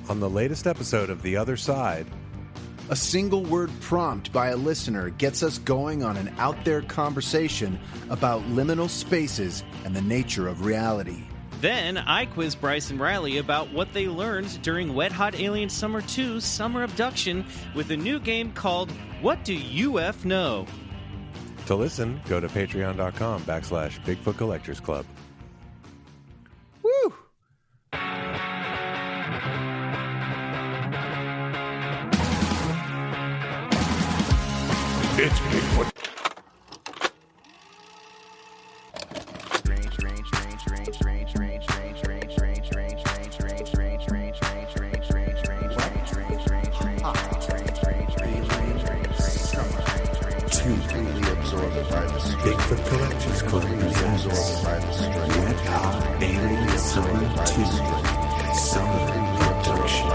on the latest episode of The Other Side. A single word prompt by a listener gets us going on an out there conversation about liminal spaces and the nature of reality. Then I quiz Bryce and Riley about what they learned during Wet Hot Alien Summer 2 Summer Abduction with a new game called What Do UF Know? To listen, go to patreon.com/BigfootCollectorsClub. Woo! It's Bigfoot. Bigfoot Collectors Club presents Wet Hot Alien Summer 2 Summer Abduction.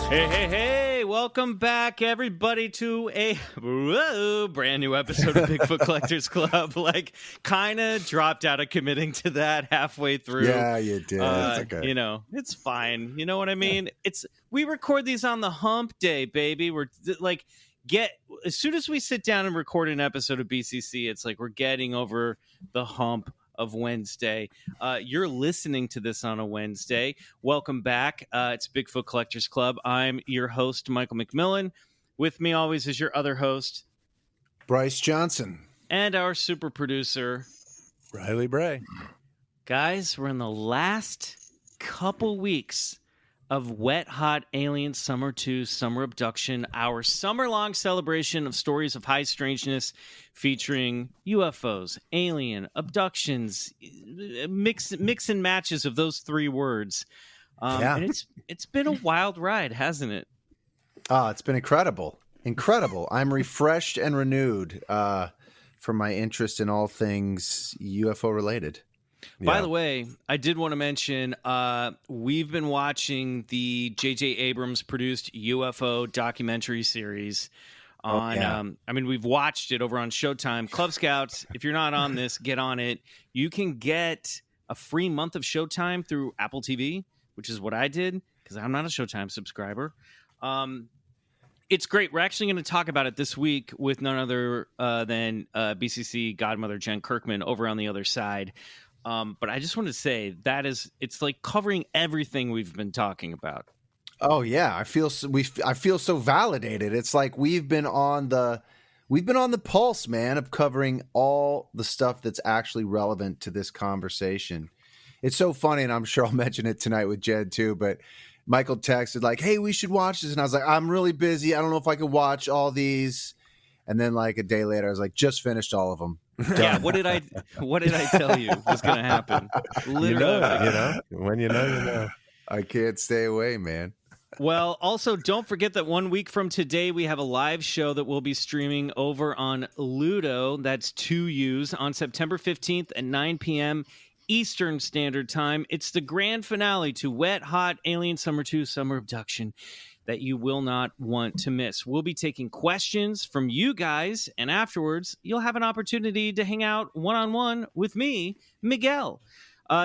Hey, welcome back, everybody, to a brand new episode of Bigfoot Collectors Club. Like, kind of dropped out of committing to that halfway through. Yeah, you did. It's okay. You know, it's fine. You know what I mean? We record these on the hump day, baby. We're like, as soon as we sit down and record an episode of BCC, it's like we're getting over the hump of Wednesday. You're listening to this on a Wednesday. Welcome back. It's Bigfoot Collectors Club. I'm your host, Michael McMillan. With me always is your other host, Bryce Johnson. And our super producer, Riley Bray. Guys, we're in the last couple weeks of Wet Hot Alien Summer 2 Summer Abduction, our summer-long celebration of stories of high strangeness featuring UFOs, alien, abductions, mix and matches of those three words. And it's been a wild ride, hasn't it? Oh, it's been incredible. Incredible. I'm refreshed and renewed for my interest in all things UFO related. By the way, I did want to mention we've been watching the J.J. Abrams produced UFO documentary series on we've watched it over on Showtime. Club Scouts, if you're not on this, get on it. You can get a free month of Showtime through Apple TV, which is what I did because I'm not a Showtime subscriber. It's great. We're actually going to talk about it this week with none other than BCC godmother Jen Kirkman over on The Other Side. But I just want to say it's like covering everything we've been talking about. Oh yeah, I feel so validated. It's like we've been on the pulse, man, of covering all the stuff that's actually relevant to this conversation. It's so funny, and I'm sure I'll mention it tonight with Jed too, but Michael texted like, "Hey, we should watch this." And I was like, "I'm really busy. I don't know if I can watch all these." And then like a day later, I was like, "Just finished all of them." Yeah, what did I tell you was going to happen? Literally, when you know. I can't stay away, man. Well, also, don't forget that 1 week from today, we have a live show that we'll be streaming over on Ludo. That's 2U's on September 15th at 9 p.m. Eastern Standard Time. It's the grand finale to Wet Hot Alien Summer 2 Summer Abduction that you will not want to miss. We'll be taking questions from you guys, and afterwards, you'll have an opportunity to hang out one-on-one with me, Miguel.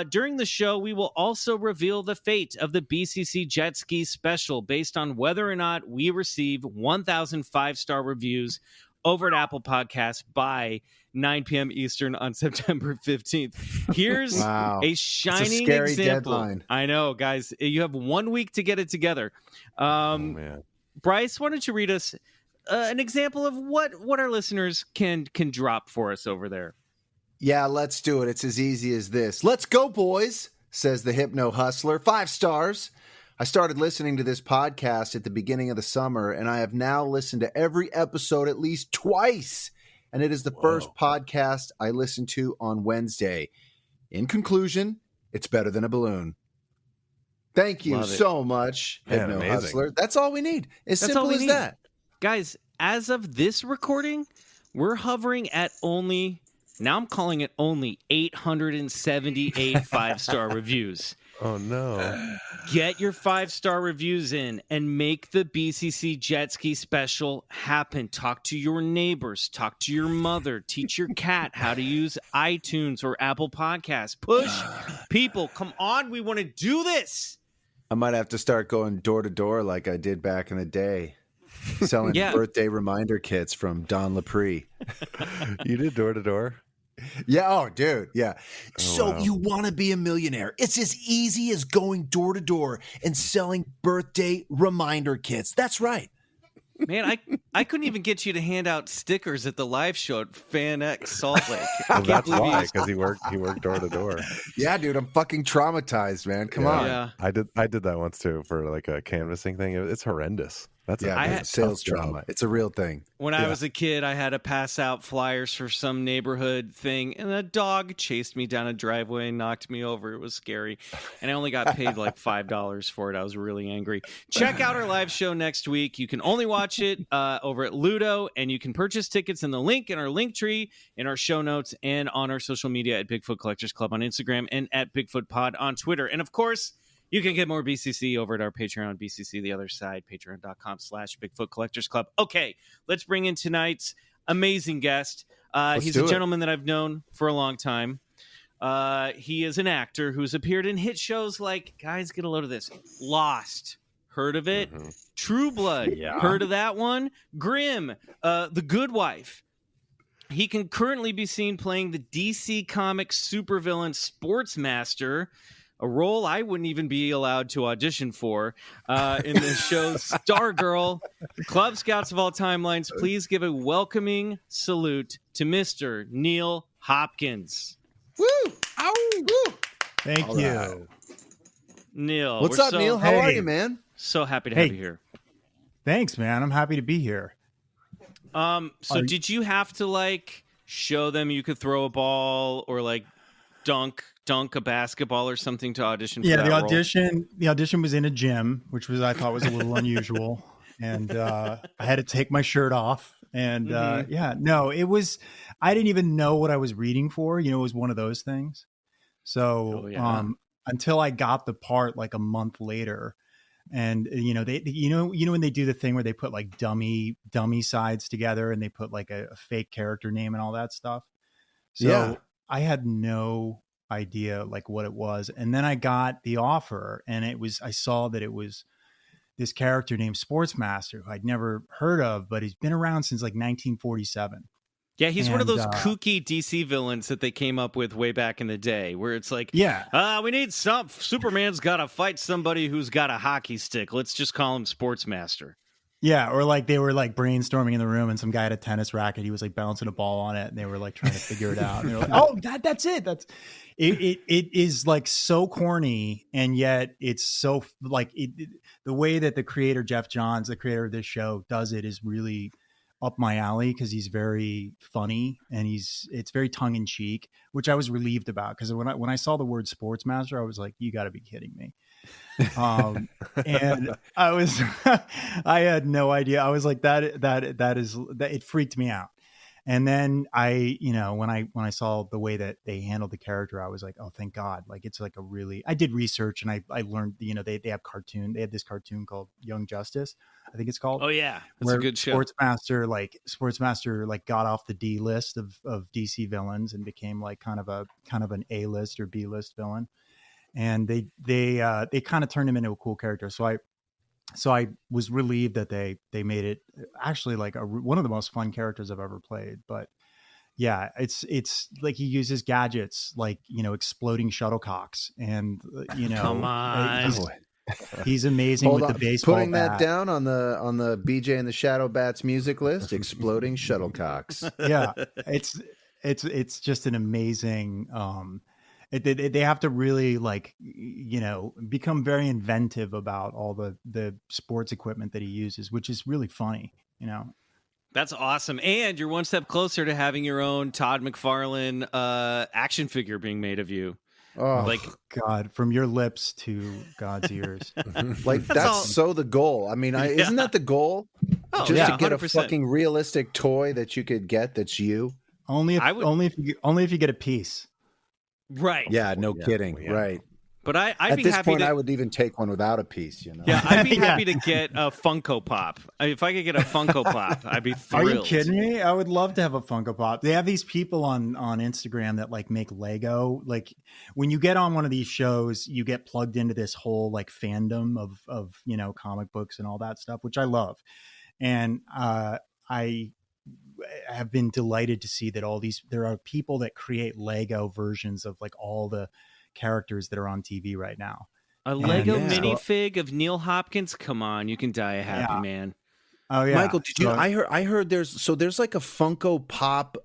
During the show, we will also reveal the fate of the BCC Jet Ski Special based on whether or not we receive 1,000 five-star reviews over at Apple Podcasts by 9 p.m. Eastern on September 15th. Here's a shining scary example. Deadline. I know, guys. You have 1 week to get it together. Man. Bryce, why don't you read us an example of what our listeners can drop for us over there? Yeah, let's do it. It's as easy as this. Let's go, boys, says the Hypno Hustler. 5 stars. I started listening to this podcast at the beginning of the summer, and I have now listened to every episode at least twice. And it is the first podcast I listened to on Wednesday. In conclusion, it's better than a balloon. Thank you so much, Hypno Hustler. That's all we need. That's simple as that. Guys, as of this recording, we're hovering at only, now I'm calling it only 878 5-star reviews. Oh no. Get your 5-star reviews in and make the BCC Jet Ski special happen. Talk to your neighbors, talk to your mother, teach your cat how to use iTunes or Apple Podcasts. Push people. Come on, we want to do this. I might have to start going door to door like I did back in the day, selling birthday reminder kits from Don Lepre. You did door to door? Yeah. Oh, dude. Yeah. Wow. You want to be a millionaire? It's as easy as going door to door and selling birthday reminder kits. That's right. Man, I couldn't even get you to hand out stickers at the live show at Fan X Salt Lake. Well, that's why, because he worked door to door. Yeah, dude. I'm fucking traumatized, man. Come on. Yeah. I did that once too for like a canvassing thing. It's horrendous. That's sales trauma. It's a real thing. When I was a kid, I had to pass out flyers for some neighborhood thing, and a dog chased me down a driveway and knocked me over. It was scary, and I only got paid like $5 for it. I was really angry. Check out our live show next week. You can only watch it over at Ludo, and you can purchase tickets in the link in our link tree, in our show notes, and on our social media at Bigfoot Collectors Club on Instagram and at Bigfoot Pod on Twitter. And of course, you can get more BCC over at our Patreon, BCC The Other Side, patreon.com/Bigfoot Collectors Club. Okay, let's bring in tonight's amazing guest. He's a gentleman that I've known for a long time. He is an actor who's appeared in hit shows like, guys, get a load of this, Lost. Heard of it? Mm-hmm. True Blood. Yeah. Heard of that one? Grimm. The Good Wife. He can currently be seen playing the DC Comics supervillain Sportsmaster, a role I wouldn't even be allowed to audition for in the show Stargirl. Club Scouts of all timelines, please give a welcoming salute to Mr. NEIL Hopkins. Woo! Ow! Woo! Thank you. Right. NEIL. What's up, NEIL? How are you, man? So happy to have you here. Thanks, man. I'm happy to be here. So did you have to like show them you could throw a ball or like dunk a basketball or something to audition for that role? The audition was in a gym, which I thought was a little unusual. And I had to take my shirt off. And it was, I didn't even know what I was reading for. It was one of those things. So until I got the part like a month later, and they when they do the thing where they put like dummy sides together and they put like a fake character name and all that stuff. So I had no idea like what it was. And then I got the offer, and I saw that it was this character named Sportsmaster, who I'd never heard of, but he's been around since like 1947. Yeah, he's one of those kooky DC villains that they came up with way back in the day, where it's like, we need Superman's got to fight somebody who's got a hockey stick. Let's just call him Sportsmaster. Yeah, or like they were like brainstorming in the room, and some guy had a tennis racket. He was like bouncing a ball on it, and they were like trying to figure it out. And they were like, "Oh, that's it. That's it. It is like so corny, and yet it's so like the way that the creator Jeff Johns, the creator of this show, does it is really up my alley, because he's very funny and it's very tongue in cheek, which I was relieved about, because when I saw the word Sportsmaster, I was like, you got to be kidding me. And I had no idea. I was like, that it freaked me out. And then when I saw the way that they handled the character, I was like, oh, thank God. Like, it's like I did research, and I learned, they have this cartoon called Young Justice, I think it's called. Oh yeah. It's a good show. Sportsmaster got off the D list of DC villains and became like kind of an A list or B list villain. And they kind of turned him into a cool character. So I was relieved that they made it actually like one of the most fun characters I've ever played. But yeah, it's like he uses gadgets like, exploding shuttlecocks, and come on. He's amazing with the baseball Putting bat. that down on the BJ and the Shadow Bats music list, exploding shuttlecocks. Yeah, it's just an amazing. They have to really become very inventive about all the sports equipment that he uses, which is really funny. That's awesome. And you're one step closer to having your own Todd McFarlane action figure being made of you. Oh, God, from your lips to God's ears. Like that's so the goal. I mean, isn't that the goal? Oh, just to get 100%. a fucking realistic toy that you could get that's you. Only if you get a piece. Right. Yeah, no kidding. Yeah. Right. But I'd At be this happy point, to. I would even take one without a piece. You know. Yeah, I'd be Yeah. happy to get a Funko Pop. If I could get a Funko Pop, I'd be Are thrilled. you kidding me? I would love to have a Funko Pop. They have these people on Instagram that like make Lego. Like when you get on one of these shows, you get plugged into this whole like fandom of comic books and all that stuff, which I love. And I have been delighted to see that there are people that create Lego versions of like all the characters that are on TV right now. A Lego yeah. minifig of Neil Hopkins? Come on, you can die a happy man. Oh yeah, Michael, did you? So- I heard there's like a Funko Pop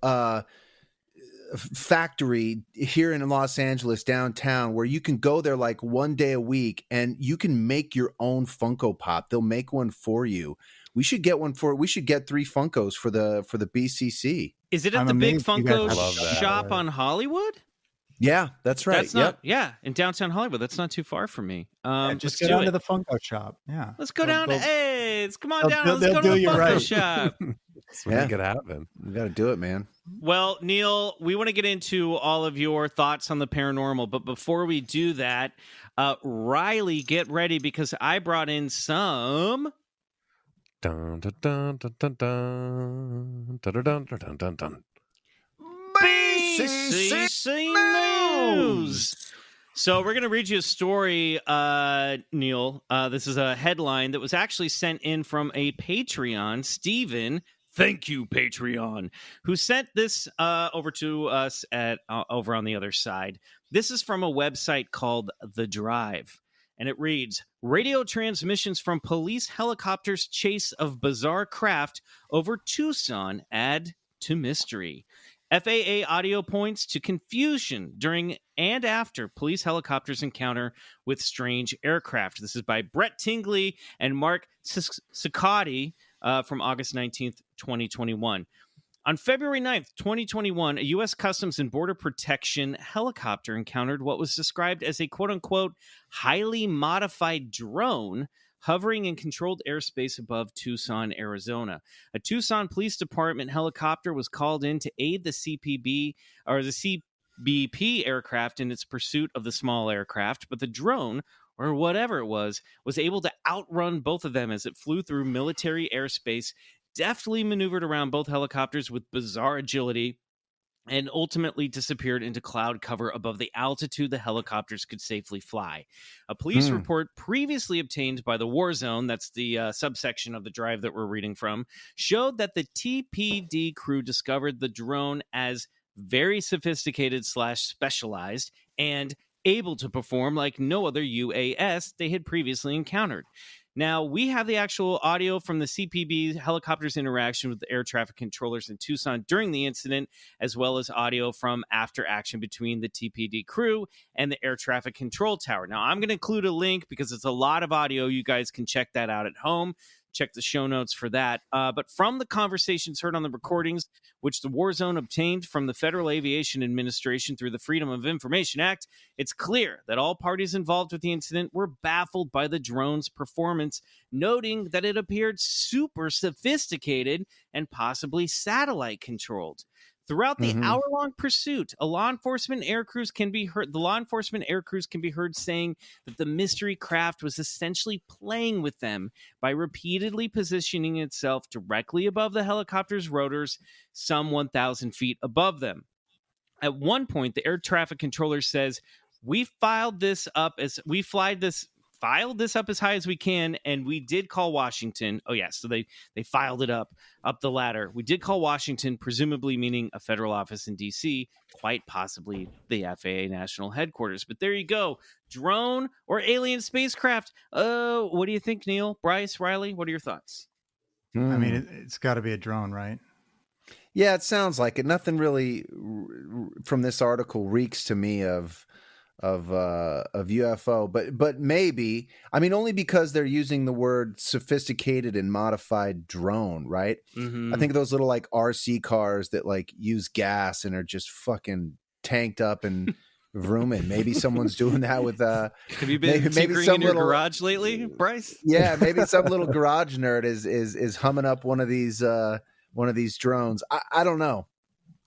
factory here in Los Angeles downtown where you can go there like one day a week and you can make your own Funko Pop. They'll make one for you. We should get 3 Funkos for the BCC. Is it at I'm the Big amazed you guys Funko love that. shop on Hollywood? Yeah, that's right. That's not, yeah, in downtown Hollywood. That's not too far from me. just Let's get do down to it. the Funko shop. Yeah, Let's go down to A's. Come on down. they'll Let's go to do the you Funko right. shop. Let's make it happen. We got to do it, man. Well, Neil, we want to get into all of your thoughts on the paranormal, but before we do that, Riley, get ready because I brought in some. Dun, dun, dun, dun, dun, dun, dun, dun, dun, dun, dun, dun. BCC News. So we're going to read you a story, Neil. This is a headline that was actually sent in from a Patreon, Steven. Thank you, Patreon, who sent this over to us at over on the other side. This is from a website called The Drive, and it reads, radio transmissions from police helicopters' chase of bizarre craft over Tucson add to mystery. FAA audio points to confusion during and after police helicopters encounter with strange aircraft. This is by Brett Tingley and Mark Cicotti from August 19th, 2021. On February 9th, 2021, a U.S. Customs and Border Protection helicopter encountered what was described as a quote-unquote highly modified drone hovering in controlled airspace above Tucson, Arizona. A Tucson Police Department helicopter was called in to aid the CBP aircraft in its pursuit of the small aircraft, but the drone, or whatever it was able to outrun both of them as it flew through military airspace, deftly maneuvered around both helicopters with bizarre agility, and ultimately disappeared into cloud cover above the altitude the helicopters could safely fly. A police report previously obtained by the War Zone, that's the subsection of the drive that we're reading from, showed that the TPD crew discovered the drone as very sophisticated / specialized and able to perform like no other UAS they had previously encountered. Now, we have the actual audio from the CPB helicopter's interaction with the air traffic controllers in Tucson during the incident, as well as audio from after action between the TPD crew and the air traffic control tower. Now, I'm going to include a link because it's a lot of audio. You guys can check that out at home. Check the show notes for that. But from the conversations heard on the recordings, which the War Zone obtained from the Federal Aviation Administration through the Freedom of Information Act, it's clear that all parties involved with the incident were baffled by the drone's performance, noting that it appeared super sophisticated and possibly satellite controlled. Throughout the hour-long pursuit, the law enforcement air crews can be heard saying that the mystery craft was essentially playing with them by repeatedly positioning itself directly above the helicopter's rotors, some 1,000 feet above them. At one point, the air traffic controller says, "We filed this up as high as we can, and we did call Washington." Oh, yeah, so they filed it up the ladder. "We did call Washington," presumably meaning a federal office in D.C., quite possibly the FAA national headquarters. But there you go. Drone or alien spacecraft. What do you think, Neil? Bryce, Riley, what are your thoughts? I mean, it's got to be a drone, right? Yeah, it sounds like it. Nothing really from this article reeks to me of UFO, but maybe, I mean, only because they're using the word sophisticated and modified drone, right? I think of those little like RC cars that like use gas and are just fucking tanked up and vrooming. Maybe someone's doing that with Have you been tinkering in your garage lately, Bryce? Yeah, maybe some little garage nerd is humming up one of these drones. I don't know.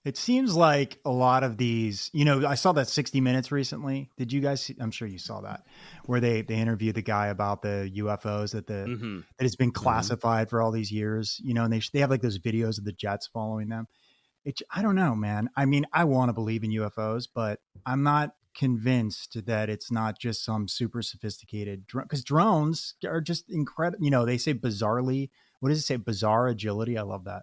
It seems like a lot of these, I saw that 60 Minutes recently. Did you guys see? I'm sure you saw that, where they interviewed the guy about the UFOs that that has been classified for all these years, and they have like those videos of the jets following them. I don't know, man. I mean, I want to believe in UFOs, but I'm not convinced that it's not just some super sophisticated drone, because drones are just incredible. They say bizarrely, what does it say? Bizarre agility. I love that.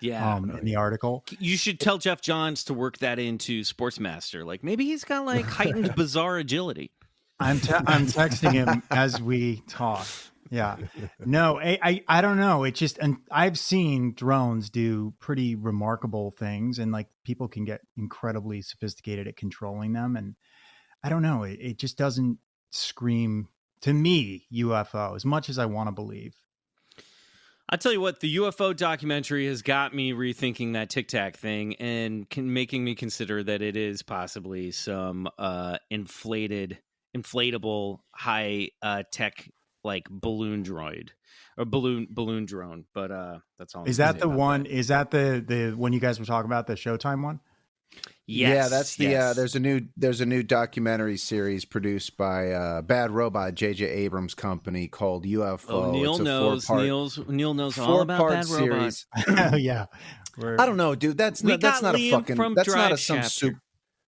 Yeah. In the article. You should tell Jeff Johns to work that into Sportsmaster. Like maybe he's got like heightened bizarre agility. I'm texting him as we talk. Yeah. No, I don't know. It just, and I've seen drones do pretty remarkable things, and like people can get incredibly sophisticated at controlling them. And I don't know. It just doesn't scream to me UFO as much as I want to believe. I'll tell you what, the UFO documentary has got me rethinking that Tic Tac thing and making me consider that it is possibly some inflatable high tech like balloon droid or balloon drone. But that's all. Is that the one? Is that the one you guys were talking about, the Showtime one? Yes, yeah, that's the there's a new documentary series produced by Bad Robot, J.J. Abrams' company, called UFO. Oh, Neil knows. Neil knows all about Bad Robot. Oh yeah, I don't know, dude. That's not a fucking. That's not some super.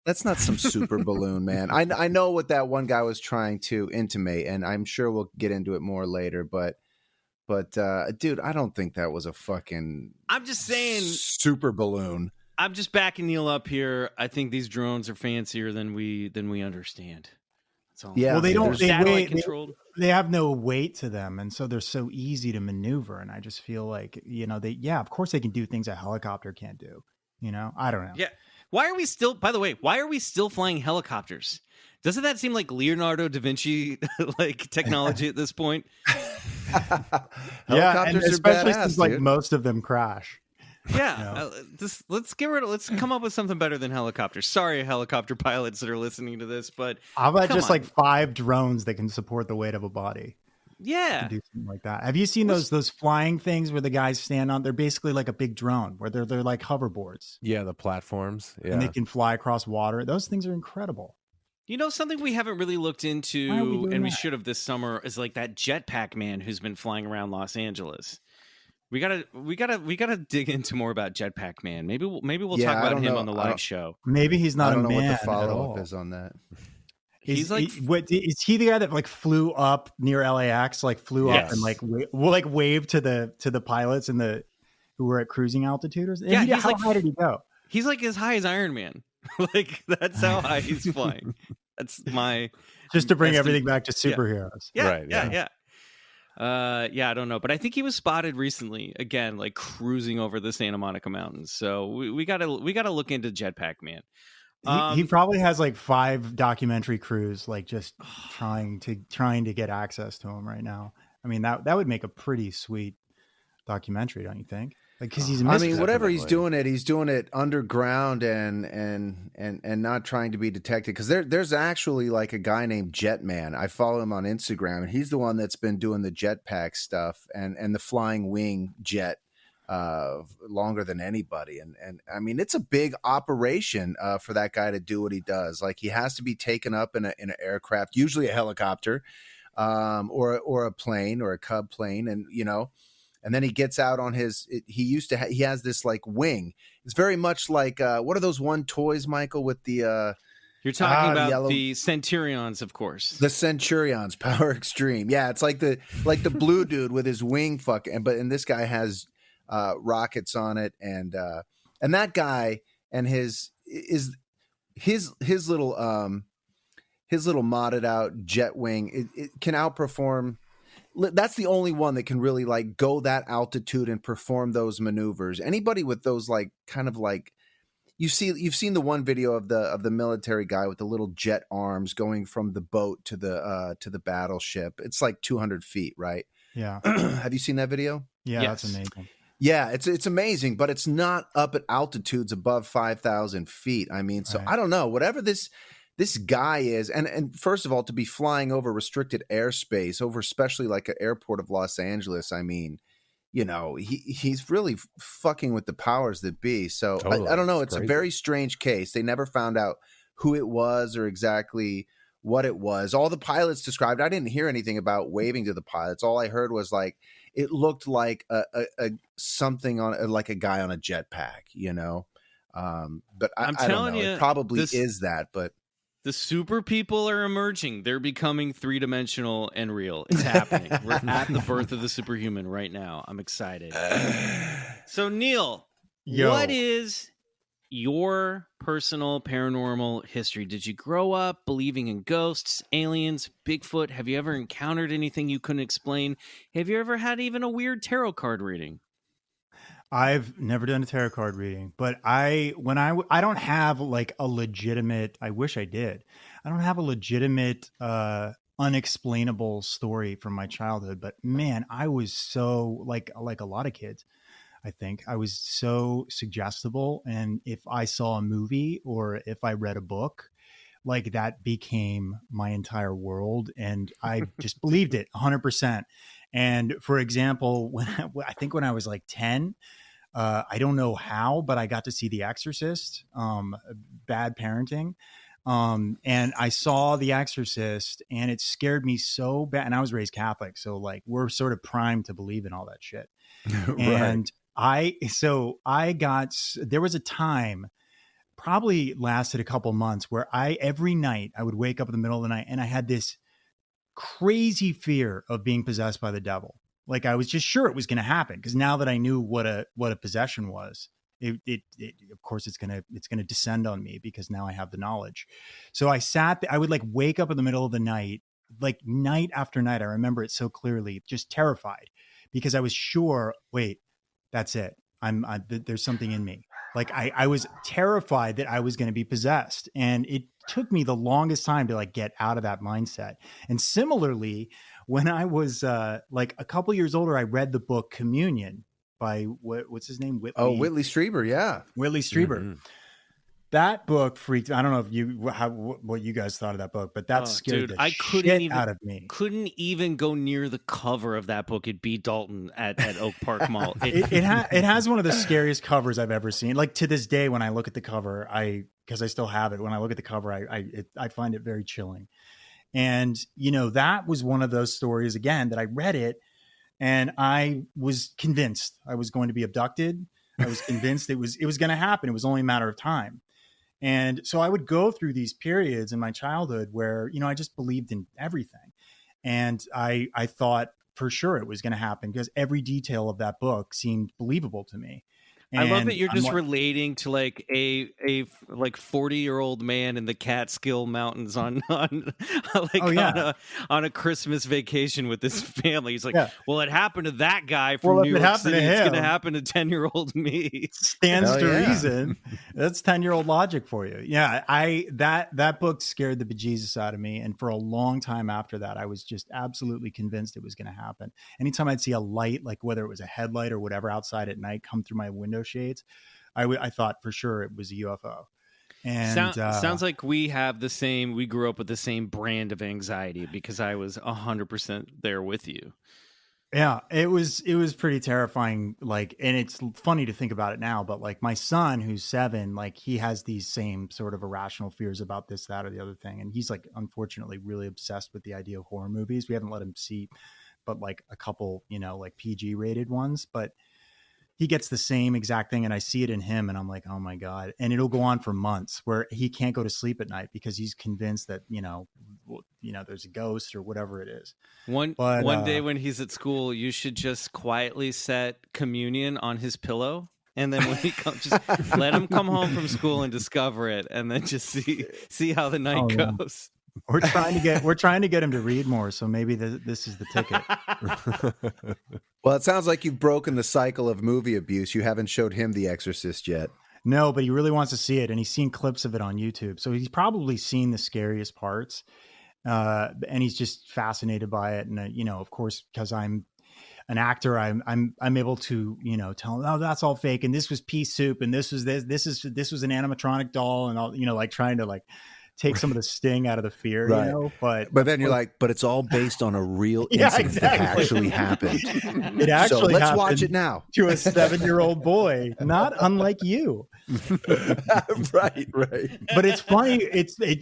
That's not some super balloon, man. I know what that one guy was trying to intimate, and I'm sure we'll get into it more later. But dude, I don't think that was a fucking. I'm just saying, super balloon. I'm just backing Neil up here. I think these drones are fancier than we understand. That's all. Yeah, well, they don't. Satellite controlled. They have no weight to them, and so they're so easy to maneuver. And I just feel like of course they can do things a helicopter can't do. I don't know. Yeah. Why are we still? By the way, why are we still flying helicopters? Doesn't that seem like Leonardo da Vinci like technology at this point? Yeah, and especially since like most of them crash. Yeah, let's come up with something better than helicopters. Sorry, helicopter pilots that are listening to this, but how about just like 5 drones that can support the weight of a body? Yeah, do something like that. Have you seen those flying things where the guys stand on? They're basically like a big drone where they're like hoverboards. Yeah, the platforms. Yeah, and they can fly across water. Those things are incredible. Something we haven't really looked into, and we should have this summer, is like that jetpack man who's been flying around Los Angeles. We gotta dig into more about Jetpack Man. Maybe we'll talk about him on the live show. Maybe he's not. I don't know what the follow up is on that. Is he the guy that like flew up near LAX, like flew up and like waved to the pilots and who were at cruising altitude? How high did he go? He's like as high as Iron Man. Like that's how high he's flying. That's my just to bring everything back to superheroes. Yeah, right, yeah. I don't know, but I think he was spotted recently again, like cruising over the Santa Monica Mountains. So we gotta look into Jetpack Man. He probably has like 5 documentary crews, like just trying to get access to him right now. I mean, that would make a pretty sweet documentary, don't you think? Like, because he's whatever he's doing it underground and not trying to be detected. Because there's actually like a guy named Jetman. I follow him on Instagram, and he's the one that's been doing the jetpack stuff and the flying wing jet longer than anybody. And I mean, it's a big operation for that guy to do what he does. Like, he has to be taken up in an aircraft, usually a helicopter, or a plane or a Cub plane, and and then he gets out on he has this like wing. It's very much like what are those one toys, Michael, with the you're talking about the Centurions, of course. The Centurions, Power Extreme. Yeah, it's like the blue dude with his wing and this guy has rockets on it, and that guy and his little modded out jet wing, it can outperform. That's the only one that can really like go that altitude and perform those maneuvers. Anybody with those like kind of like you've seen the one video of the military guy with the little jet arms going from the boat to the battleship. It's like 200 feet, right? Yeah. Have you seen that video? Yeah, yes. That's amazing. Yeah, it's amazing, but it's not up at altitudes above 5,000 feet. I mean, so right. I don't know. Whatever this guy is, and first of all, to be flying over restricted airspace, over especially like an airport of Los Angeles, I mean, he's really fucking with the powers that be. So Totally. I don't know. It's It's a crazy. very strange case. They never found out who it was or exactly what it was. All the pilots described, I didn't hear anything about waving to the pilots. All I heard was like, it looked like a something on like a guy on a jetpack, but I'm I don't telling know. you, It probably is that, but the super people are emerging. They're becoming 3-dimensional and real. It's happening. We're at the birth of the superhuman right now. I'm excited. So, Neil, what is your personal paranormal history? Did you grow up believing in ghosts, aliens, Bigfoot? Have you ever encountered anything you couldn't explain? Have you ever had even a weird tarot card reading? I've never done a tarot card reading, but I don't have like a legitimate, I wish I did. I don't have a legitimate, unexplainable story from my childhood, but man, I was so like a lot of kids, I think I was so suggestible. And if I saw a movie or if I read a book, like that became my entire world. And I just believed it 100%. And for example, I think when I was like 10, I don't know how, but I got to see The Exorcist, bad parenting. And I saw The Exorcist and it scared me so bad. And I was raised Catholic. So like, we're sort of primed to believe in all that shit. Right. And there was a time, probably lasted a couple months, where every night I would wake up in the middle of the night and I had this crazy fear of being possessed by the devil. Like I was just sure it was going to happen, because now that I knew what a possession was, it of course it's going to descend on me, because now I have the knowledge. So I would like wake up in the middle of the night, like night after night. I remember it so clearly, just terrified, because I was sure, wait, that's it. There's something in me. Like I was terrified that I was going to be possessed, and it took me the longest time to like get out of that mindset. And similarly, when I was like a couple years older, I read the book Communion by what's his name? Whitley Strieber. Yeah. Whitley Strieber. Mm-hmm. That book freaked. I don't know if what you guys thought of that book, but that scared the shit out of me. Couldn't even go near the cover of that book at B. Dalton at Oak Park Mall. It has one of the scariest covers I've ever seen. Like to this day, when I look at the cover, because I still have it. When I look at the cover, I find it very chilling. And that was one of those stories again that I read it, and I was convinced I was going to be abducted. I was convinced it was going to happen. It was only a matter of time. And so I would go through these periods in my childhood where, I just believed in everything. And I thought for sure it was going to happen, because every detail of that book seemed believable to me. I love that you're just relating to like a 40-year-old man in the Catskill Mountains on a Christmas vacation with his family. He's like, well, it happened to that guy from New York City. It's going to happen to 10-year-old me. Stands to reason. That's 10-year-old logic for you. Yeah, that book scared the bejesus out of me, and for a long time after that, I was just absolutely convinced it was going to happen. Anytime I'd see a light, like whether it was a headlight or whatever outside at night, come through my window shades, I thought for sure it was a UFO. And sounds like we grew up with the same brand of anxiety, because I was 100% there with you. Yeah, it was pretty terrifying. Like, and it's funny to think about it now, but like my son, who's 7, like he has these same sort of irrational fears about this, that, or the other thing. And he's like, unfortunately, really obsessed with the idea of horror movies. We haven't let him see, but like a couple, like PG rated ones, but he gets the same exact thing, and I see it in him, and I'm like, oh my God. And it'll go on for months where he can't go to sleep at night because he's convinced that, there's a ghost or whatever it is. One day when he's at school, you should just quietly set Communion on his pillow. And then when he comes, just let him come home from school and discover it, and then just see how the night goes. We're trying to get him to read more, so maybe this is the ticket. Well, it sounds like you've broken the cycle of movie abuse. You haven't showed him The Exorcist yet. No, but he really wants to see it, and he's seen clips of it on YouTube. So he's probably seen the scariest parts, and he's just fascinated by it. And of course, because I'm an actor, I'm able to tell him, oh, that's all fake, and this was pea soup, and this was an animatronic doll, and all like trying to like take some of the sting out of the fear, Right. you know. But then you're like, but it's all based on a real Yeah, incident that exactly. actually happened. it actually So let's happened watch it now. to a 7-year-old boy, not unlike you. Right. But it's funny.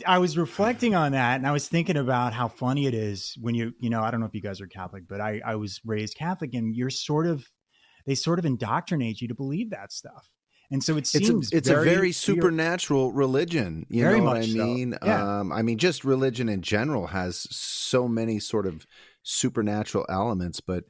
I was reflecting on that, and I was thinking about how funny it is when you know, I don't know if you guys are Catholic, but I was raised Catholic, and they sort of indoctrinate you to believe that stuff. And so it seems it's a very supernatural religion. You Very know what much I so. mean? Yeah. I mean, just religion in general has so many sort of supernatural elements, but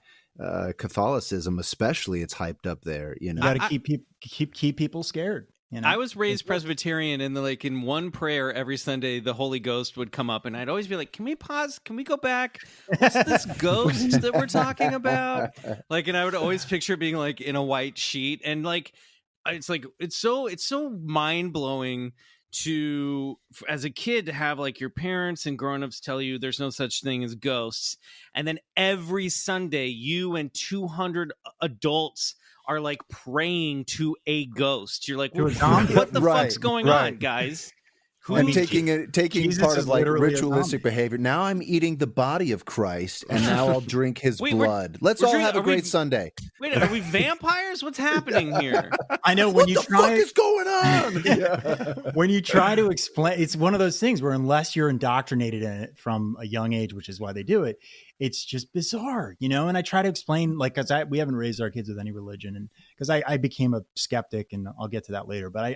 Catholicism, especially, it's hyped up there. You know, You got to keep people scared. You know? I was raised Presbyterian, and in one prayer every Sunday, the Holy Ghost would come up, and I'd always be like, "Can we pause? Can we go back? What's this ghost that we're talking about?" And I would always picture being in a white sheet, and it's so mind blowing to, as a kid, to have your parents and grown-ups tell you there's no such thing as ghosts, and then every Sunday you and 200 adults are praying to a ghost. You're like, what the fuck's going on, guys? I'm taking Jesus part is of literally a ritualistic behavior. Now I'm eating the body of Christ, and now I'll drink his blood. Let's all have a great Sunday. Wait, are we vampires? What's happening here? I know What the fuck is going on? Yeah. When you try to explain, it's one of those things where unless you're indoctrinated in it from a young age, which is why they do it, it's just bizarre, you know? And I try to explain, because we haven't raised our kids with any religion, and because I became a skeptic, and I'll get to that later, but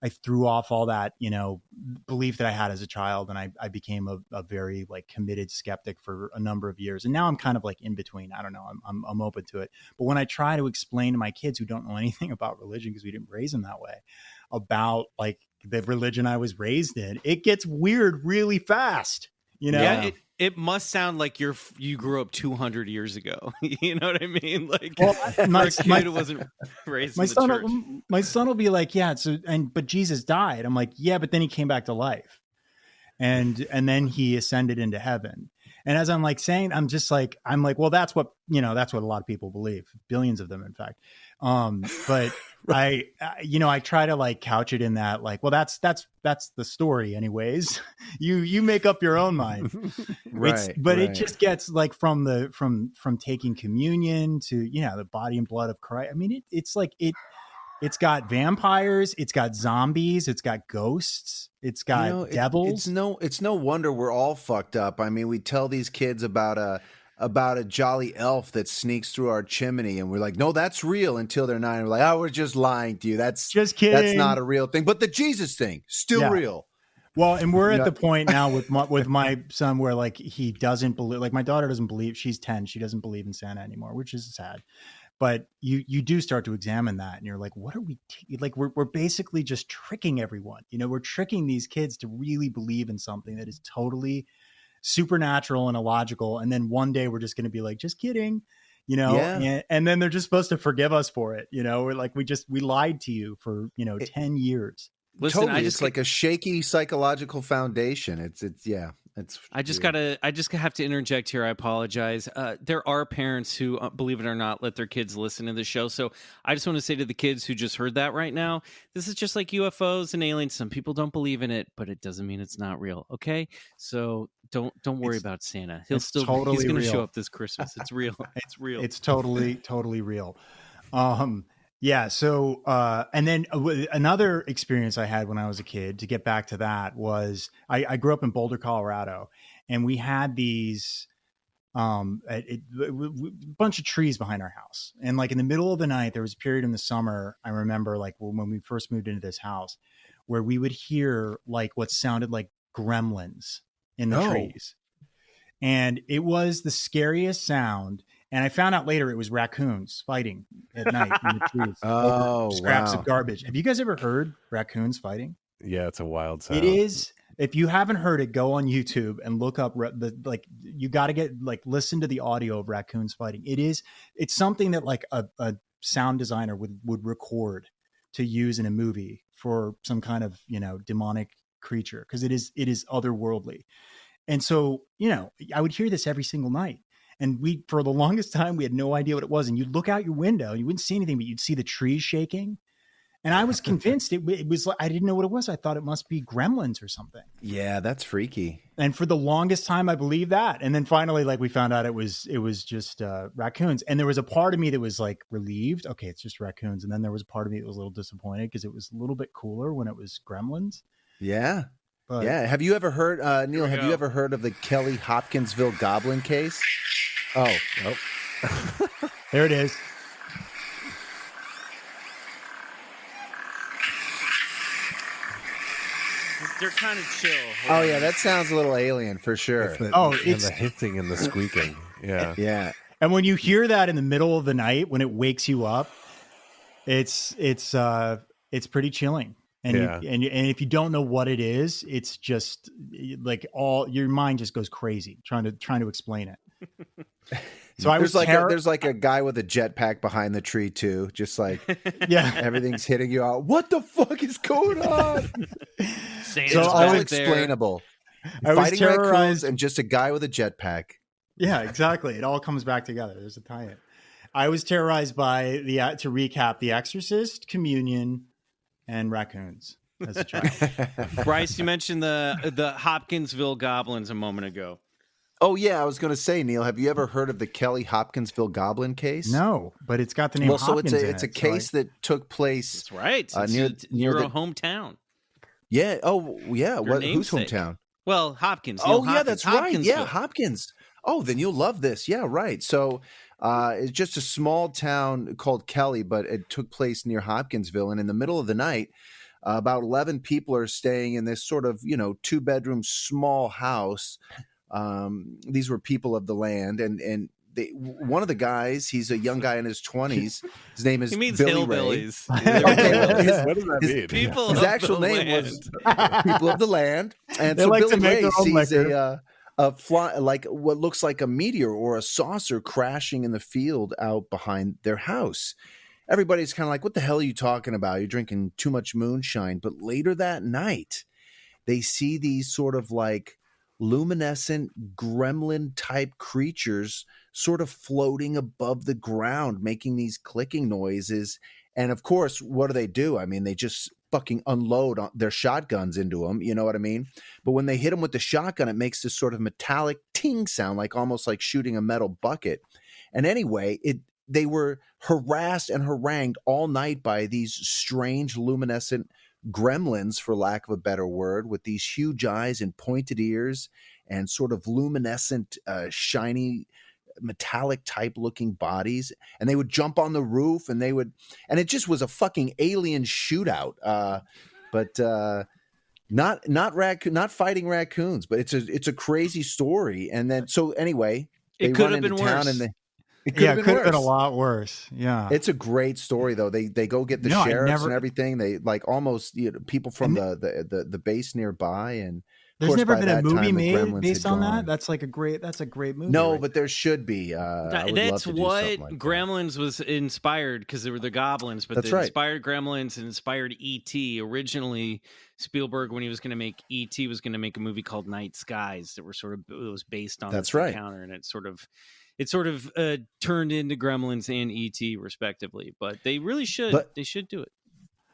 I threw off all that, you know, belief that I had as a child. And I became a very committed skeptic for a number of years. And now I'm kind of in between. I don't know. I'm open to it. But when I try to explain to my kids who don't know anything about religion, because we didn't raise them that way, about the religion I was raised in, it gets weird really fast. You know? Yeah, it must sound like you grew up 200 years ago. You know what I mean? My kid who wasn't raised in the church. My son will be like, yeah, but Jesus died. I'm like, yeah, but then he came back to life. And then he ascended into heaven. And as I'm saying, I'm well, that's what a lot of people believe. Billions of them, in fact. But I try to couch it in that, well, that's the story anyways. You make up your own mind. Right. It just gets from taking communion to, the body and blood of Christ. I mean, it's got vampires, it's got zombies, it's got ghosts, it's got devils. It's no wonder we're all fucked up. I mean, we tell these kids about a jolly elf that sneaks through our chimney, and we're like, no, that's real, until they're 9. We're like, oh, we're just lying to you. That's just kidding. That's not a real thing. But the Jesus thing, still real. Well, and we're at the point now with my son where he doesn't believe, my daughter doesn't believe, she's 10. She doesn't believe in Santa anymore, which is sad. But you do start to examine that, and you're like, what are we we're basically just tricking everyone. We're tricking these kids to really believe in something that is totally supernatural and illogical. And then one day we're just going to be like, just kidding, and then they're just supposed to forgive us for it. We're we lied to you for, 10 years. Listen, totally. It's a shaky psychological foundation. I just have to interject here. I apologize. There are parents who, believe it or not, let their kids listen to the show. So I just want to say to the kids who just heard that right now, this is just like UFOs and aliens. Some people don't believe in it, but it doesn't mean it's not real. Okay, so don't worry about Santa. He's going to show up this Christmas. It's real. It's real. It's totally real. Yeah. So, and then another experience I had when I was a kid, to get back to that, was I grew up in Boulder, Colorado, and we had these, a bunch of trees behind our house. And in the middle of the night, there was a period in the summer, I remember when we first moved into this house, where we would hear what sounded like gremlins in the trees. And it was the scariest sound. And I found out later it was raccoons fighting at night in the trees over scraps of garbage. Have you guys ever heard raccoons fighting? Yeah, it's a wild sound. It is. If you haven't heard it, go on YouTube and look up you got to listen to the audio of raccoons fighting. It's something that a sound designer would record to use in a movie for some kind of, demonic creature, because it is otherworldly. And so, I would hear this every single night. And for the longest time, we had no idea what it was. And you'd look out your window, and you wouldn't see anything, but you'd see the trees shaking. And I was convinced it was, I didn't know what it was. I thought it must be gremlins or something. Yeah, that's freaky. And for the longest time, I believed that. And then finally, like, we found out it was just raccoons. And there was a part of me that was like relieved. Okay, it's just raccoons. And then there was a part of me that was a little disappointed because it was a little bit cooler when it was gremlins. Yeah. But, Yeah. Have you ever heard, Neil, have you ever heard of the Kelly Hopkinsville goblin case? Oh. There it is. They're kind of chill. Oh, yeah. That sounds a little alien for sure. It's the hissing and the squeaking. Yeah. Yeah. And when you hear that in the middle of the night, when it wakes you up, it's pretty chilling. And and if you don't know what it is, it's just like your mind just goes crazy trying to explain it. So there's like a guy with a jetpack behind the tree too, just like everything's hitting you out. What the fuck is going on? It's all explainable. Fighting raccoons and just a guy with a jetpack. Yeah, exactly. It all comes back together. There's a tie-in. I was terrorized by to recap, The Exorcist, Communion, and raccoons as a child. Bryce, you mentioned the Hopkinsville goblins a moment ago. Oh, yeah. I was going to say, Neil, have you ever heard of the Kelly Hopkinsville goblin case? No, but it's got the name Hopkins so it's a case that took place. That's right. Near your hometown. Yeah. Oh, yeah. Whose hometown? Well, Hopkins. Oh, yeah, that's right. Yeah, Hopkins. Oh, then you'll love this. Yeah, right. So it's just a small town called Kelly, but it took place near Hopkinsville. And in the middle of the night, about 11 people are staying in this sort of, 2-bedroom small house. These were people of the land, and one of the guys, he's a young guy in his 20s. His name is he means Billy hillbillies. What does that mean? His actual name was People of the Land, and they so like Billy Ray sees a fly, like what looks like a meteor or a saucer crashing in the field out behind their house. Everybody's kind of like, "What the hell are you talking about? You're drinking too much moonshine." But later that night, they see these sort of like luminescent gremlin type creatures sort of floating above the ground, making these clicking noises. And of course, what do? I mean, they just fucking unload their shotguns into them. You know what I mean? But when they hit them with the shotgun, it makes this sort of metallic ting sound, like almost like shooting a metal bucket. And anyway, they were harassed and harangued all night by these strange luminescent gremlins, for lack of a better word, with these huge eyes and pointed ears and sort of luminescent, shiny, metallic type looking bodies. And they would jump on the roof and it just was a fucking alien shootout. But not fighting raccoons, but it's a crazy story. And then, so anyway, it could have been worse. It could have been a lot worse. Yeah. It's a great story though. They go get the sheriffs and everything. They like almost people from the base nearby, and there's never been a movie made based on that. That's a great movie. No, but there should be. That's what Gremlins was inspired, because they were the goblins, but inspired Gremlins and inspired E.T. Originally, Spielberg, when he was going to make E.T., was going to make a movie called Night Skies that was based on this encounter, and it sort of turned into Gremlins and E.T. respectively, but they really should. They should do it.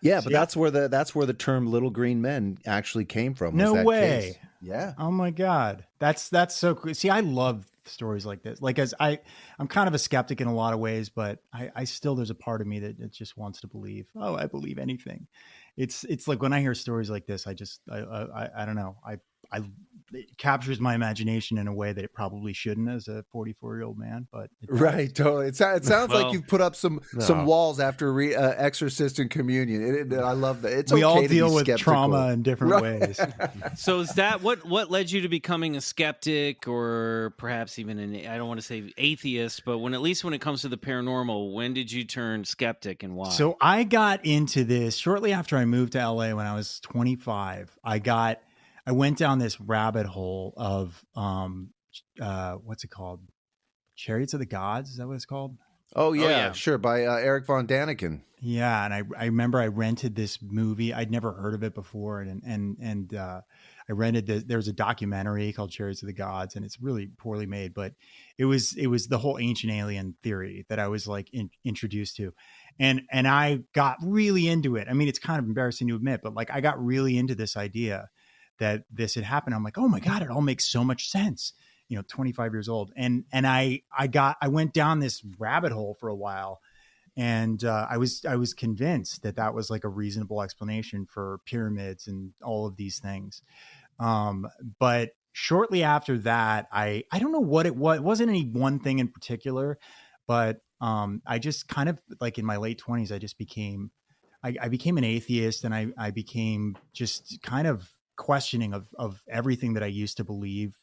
Yeah, but that's where the term "little green men" actually came from. No way. Case. Yeah. Oh my God, that's so cool. See, I love stories like this. Like, I'm kind of a skeptic in a lot of ways, but I still, there's a part of me that just wants to believe. Oh, I believe anything. It's like when I hear stories like this, I don't know. It captures my imagination in a way that it probably shouldn't as a 44-year-old man, but right, totally. It sounds like you've put up some walls after Exorcist and Communion. I love that. It's we okay all to deal be with skeptical. trauma in different ways. So is that what led you to becoming a skeptic, or perhaps even I don't want to say atheist, but at least when it comes to the paranormal, when did you turn skeptic and why? So I got into this shortly after I moved to LA when I was 25. I went down this rabbit hole of, what's it called? Chariots of the Gods. Is that what it's called? Oh yeah. Sure. By Eric Von Daniken. Yeah. And I remember I rented this movie. I'd never heard of it before. And I rented there's a documentary called Chariots of the Gods, and it's really poorly made, but it was the whole ancient alien theory that I was like introduced to. And I got really into it. I mean, it's kind of embarrassing to admit, but like I got really into this idea that this had happened. I'm like, oh my God, it all makes so much sense. 25 years old. And I went down this rabbit hole for a while. And I was convinced that was like a reasonable explanation for pyramids and all of these things. But shortly after that, I don't know what it was. It wasn't any one thing in particular, but I just kind of like in my late 20s, I just became an atheist, and I became just kind of questioning of everything that I used to believe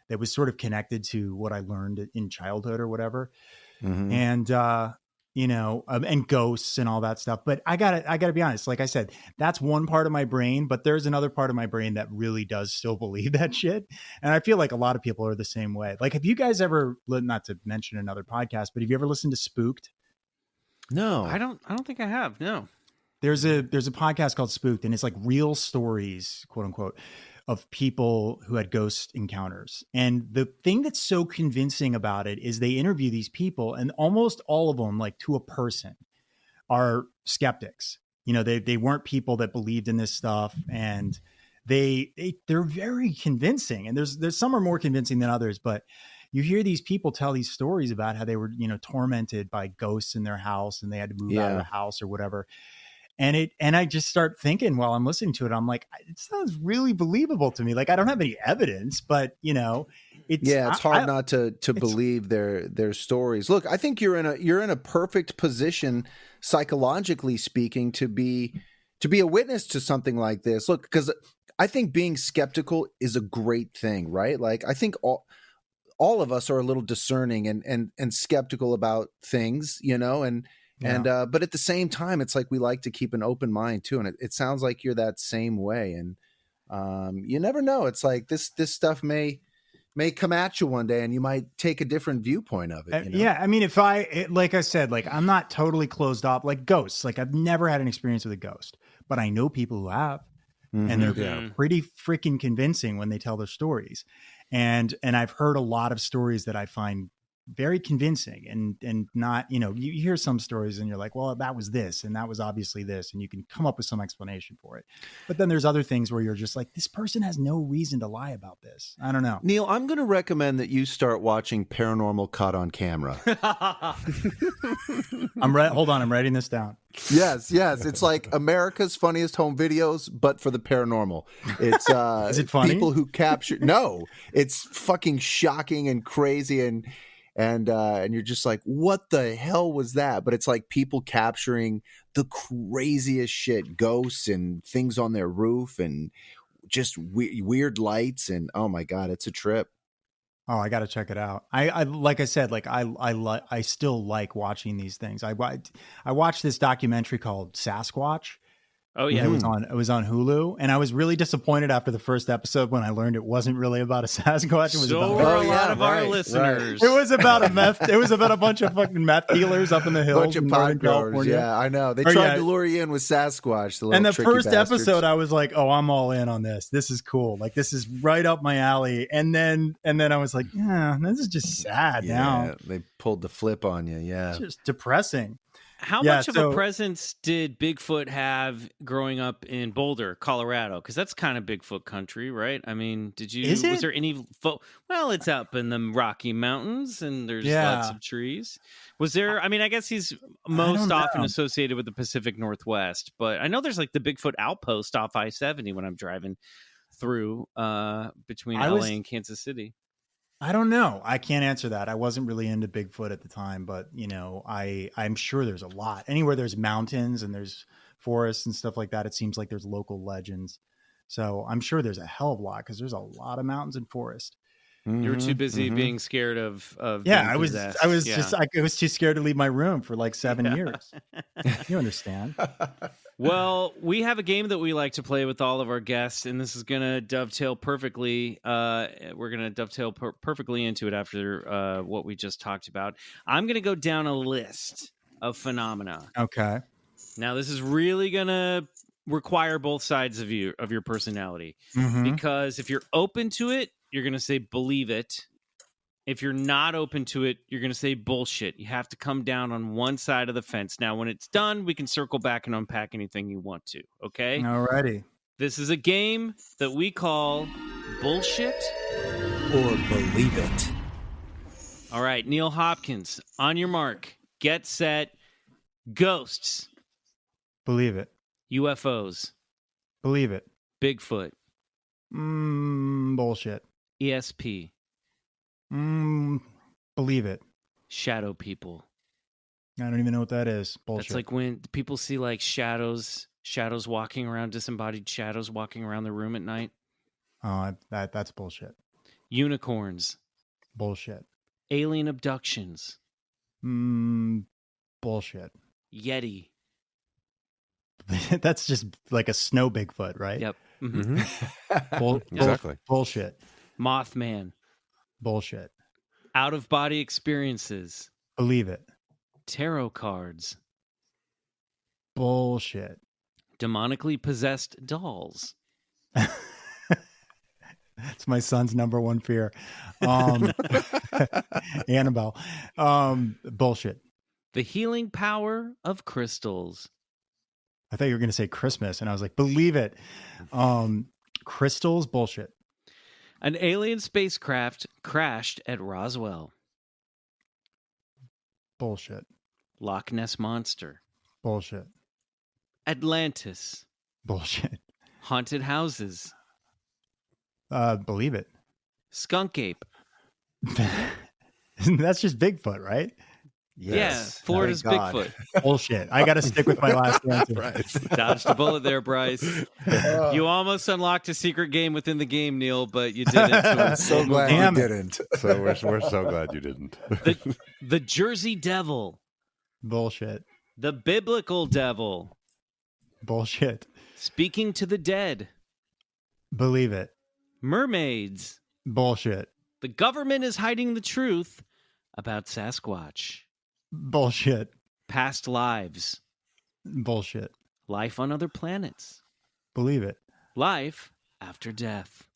that was sort of connected to what I learned in childhood or whatever. Mm-hmm. And, and ghosts and all that stuff. But I gotta be honest. Like I said, that's one part of my brain, but there's another part of my brain that really does still believe that shit. And I feel like a lot of people are the same way. Like, have you guys ever, not to mention another podcast, but have you ever listened to Spooked? No, I don't think I have. No. There's a podcast called Spooked, and it's like real stories, quote unquote, of people who had ghost encounters. And the thing that's so convincing about it is they interview these people, and almost all of them, like to a person, are skeptics. They weren't people that believed in this stuff, and they're very convincing. And there's some are more convincing than others, but you hear these people tell these stories about how they were, tormented by ghosts in their house, and they had to move out of the house or whatever. And I just start thinking while I'm listening to it, I'm like, it sounds really believable to me. Like, I don't have any evidence, but it's hard not to believe their stories. Look, I think you're in a perfect position, psychologically speaking, to be a witness to something like this. Look, because I think being skeptical is a great thing, right? Like, I think all of us are a little discerning and skeptical about things, but at the same time, it's like we like to keep an open mind too. And it sounds like you're that same way. And you never know. It's like this stuff may come at you one day, and you might take a different viewpoint of it. Yeah. I mean, like I said, like I'm not totally closed off, like ghosts. Like I've never had an experience with a ghost, but I know people who have, and they're pretty freaking convincing when they tell their stories. And I've heard a lot of stories that I find very convincing, and not, you hear some stories and you're like, well, that was this, and that was obviously this, and you can come up with some explanation for it. But then there's other things where you're just like, this person has no reason to lie about this. I don't know. Neil, I'm going to recommend that you start watching Paranormal Caught on Camera. Hold on. I'm writing this down. Yes. It's like America's Funniest Home Videos, but for the paranormal. It's is it funny? People who capture. No, it's fucking shocking and crazy, and you're just like, what the hell was that? But it's like people capturing the craziest shit, ghosts and things on their roof, and just weird lights, and oh my God, it's a trip. Oh, I got to check it out. I like I said, like I still like watching these things. I watched this documentary called Sasquatch. Oh yeah, it was on Hulu, and I was really disappointed after the first episode when I learned it wasn't really about a Sasquatch. It was about a lot of our listeners. It was about a bunch of fucking meth dealers up in the hills in Northern California. Yeah, I know. They tried to lure you in with Sasquatch. And the first episode, I was like, oh, I'm all in on this. This is cool. Like, this is right up my alley. And then I was like, yeah, this is just sad now. They pulled the flip on you. Yeah, it's just depressing. How much of a presence did Bigfoot have growing up in Boulder, Colorado? Because that's kind of Bigfoot country, right? I mean, was there any? Well, it's up in the Rocky Mountains, and there's lots of trees. Was there? I mean, I guess he's most often associated with the Pacific Northwest, but I know there's like the Bigfoot outpost off I-70 when I'm driving through between LA and Kansas City. I don't know. I can't answer that. I wasn't really into Bigfoot at the time, but I'm sure there's a lot. Anywhere there's mountains and there's forests and stuff like that, it seems like there's local legends. So I'm sure there's a hell of a lot, because there's a lot of mountains and forest. You were too busy being scared of I was too scared to leave my room for like 7 years. You understand? Well, we have a game that we like to play with all of our guests, and this is going to dovetail perfectly. We're going to dovetail perfectly into it after what we just talked about. I'm going to go down a list of phenomena. Okay. Now, this is really going to require both sides of your personality, because if you're open to it, you're going to say believe it, If you're not open to it, you're going to say bullshit. You have to come down on one side of the fence. Now, when it's done, we can circle back and unpack anything you want to, okay? Alrighty. This is a game that we call Bullshit Or Believe It. All right, Neil Hopkins, on your mark, get set, ghosts, Believe it. UFOs, Believe it. Bigfoot, Bullshit. ESP, Believe it. shadow people. I don't even know what that is. Bullshit. That's like when people see like shadows walking around, disembodied shadows walking around the room at night. Oh, that's bullshit. Unicorns, Bullshit. alien abductions, Bullshit. Yeti. That's just like a snow Bigfoot, right? Yep. Exactly. Bullshit. Mothman, Bullshit. out of body experiences, Believe it. tarot cards, Bullshit. demonically possessed dolls. It's my son's number one fear. Annabelle. Bullshit. The healing power of crystals. I thought you were going to say Christmas, and I was like, believe it. Crystals, bullshit. An alien spacecraft crashed at Roswell. Bullshit. Loch Ness Monster. Bullshit. Atlantis. Bullshit. Haunted houses. Believe it. Skunk ape. That's just Bigfoot, right? Yeah, Florida's Thank God. Bigfoot. Bullshit. I got to stick with my last answer. Dodged a bullet there, Bryce. You almost unlocked a secret game within the game, Neil, but you didn't. I'm so glad Damn you it. didn't. So we're so glad you didn't. The Jersey Devil. Bullshit. The Biblical Devil. Bullshit. Speaking to the Dead. Believe it. Mermaids. Bullshit. The government is hiding the truth about Sasquatch. Bullshit. Past lives. Bullshit. Life on other planets. Believe it. Life after death.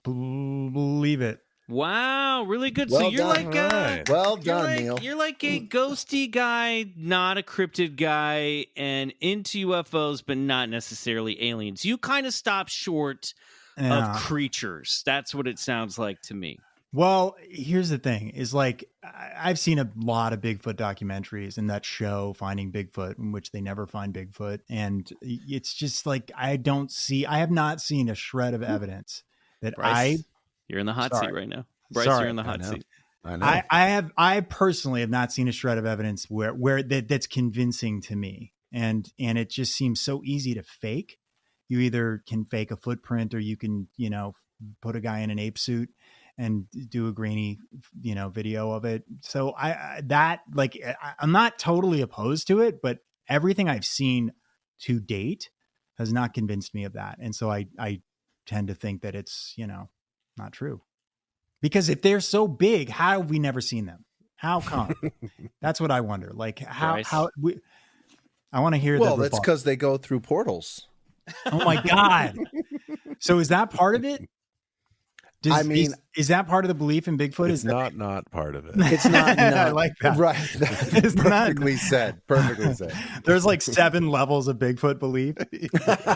Believe it. Wow, really good. So Well you're done. like Well done, Neil. You're like a ghosty guy, not a cryptid guy, and into UFOs, but not necessarily aliens. You kind of stop short Yeah. of creatures. That's what it sounds like to me. Well, here's the thing is like, I've seen a lot of Bigfoot documentaries and that show Finding Bigfoot, in which they never find Bigfoot. And it's just like, I have not seen a shred of evidence that Bryce, you're in the hot seat right now. Bryce, Sorry. you're in the hot seat. I know. I personally have not seen a shred of evidence where that's convincing to me. And it just seems so easy to fake. You either can fake a footprint or you can, put a guy in an ape suit and do a grainy, video of it. So I'm not totally opposed to it, but everything I've seen to date has not convinced me of that. And so I tend to think that it's, not true. Because if they're so big, how have we never seen them? How come? That's what I wonder. Like I want to hear. Well, that's because they go through portals. Oh my God. So is that part of it? Is that part of the belief in Bigfoot? It's not part of it. It's not. I like that. Right. That's perfectly said. Perfectly said. There's like 7 levels of Bigfoot belief.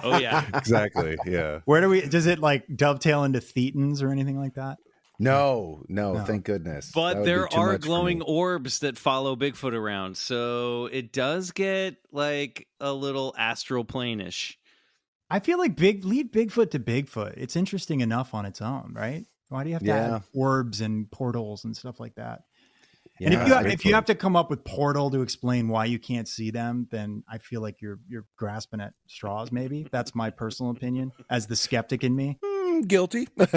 Oh yeah, Exactly. Yeah. Does it like dovetail into thetans or anything like that? No, thank goodness. That but would there be too are much for glowing me. orbs that follow Bigfoot around, so it does get like a little astral plane-ish. I feel like leave Bigfoot to Bigfoot. It's interesting enough on its own, right? Why do you have to have orbs and portals and stuff like that? And if you have to come up with portal to explain why you can't see them, then I feel like you're grasping at straws. Maybe that's my personal opinion as the skeptic in me. Guilty. Wait,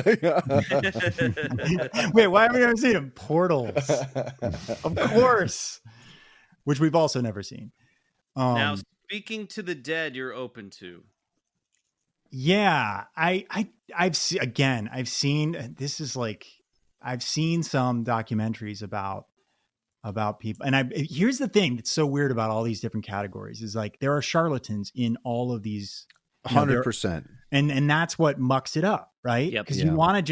why have we never seen them? Portals, of course, which we've also never seen. Now, speaking to the dead, you're open to. Yeah, I've seen some documentaries about people, and here's the thing that's so weird about all these different categories is like there are charlatans in all of these 100%. And that's what mucks it up, right? Yep. Because you want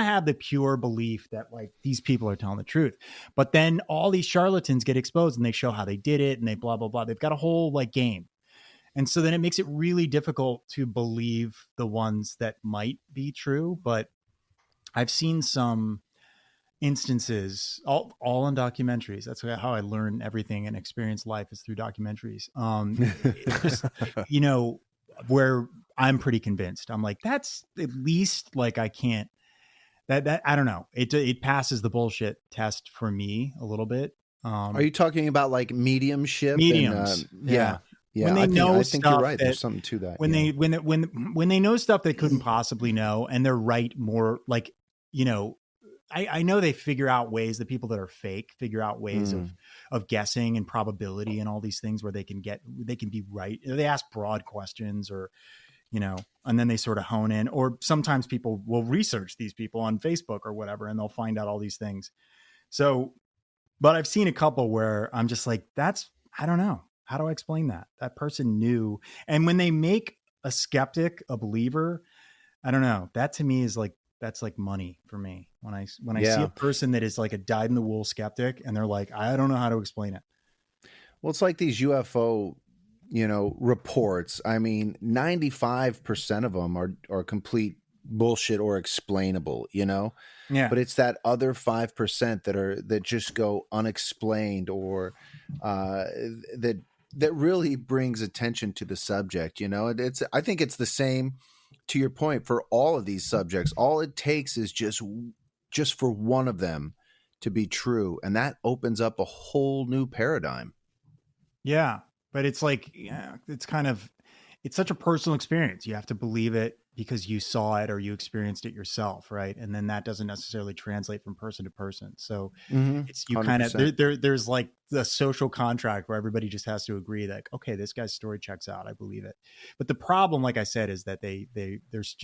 to have the pure belief that like these people are telling the truth, but then all these charlatans get exposed and they show how they did it and they blah blah blah. They've got a whole like game, and so then it makes it really difficult to believe the ones that might be true. But I've seen some instances, all in documentaries. That's how I learn everything and experience life is through documentaries. Just, where I'm pretty convinced. I'm like, that's at least like I can't. That I don't know. It passes the bullshit test for me a little bit. Are you talking about like mediumship? Mediums, yeah. When they I think you're right. There's something to that. When they know stuff they couldn't possibly know, and they're right more like I know they figure out ways, the people that are fake figure out ways of guessing and probability and all these things where they can be right. They ask broad questions or, and then they sort of hone in, or sometimes people will research these people on Facebook or whatever, and they'll find out all these things. So, but I've seen a couple where I'm just like, I don't know. How do I explain that? That person knew. And when they make a skeptic a believer, I don't know. That to me is like, that's like money for me. When I see a person that is like a dyed in the wool skeptic and they're like, I don't know how to explain it. Well, it's like these UFO, reports. I mean, 95% of them are complete bullshit or explainable, Yeah. But it's that other 5% that just go unexplained or that really brings attention to the subject. I think it's the same. To your point, for all of these subjects, all it takes is just for one of them to be true, and that opens up a whole new paradigm. Yeah, but it's like, it's such a personal experience. You have to believe it because you saw it or you experienced it yourself, right? And then that doesn't necessarily translate from person to person. So it's you 100%. Kind of there's like the social contract where everybody just has to agree that, okay, this guy's story checks out, I believe it. But the problem, like I said, is that there's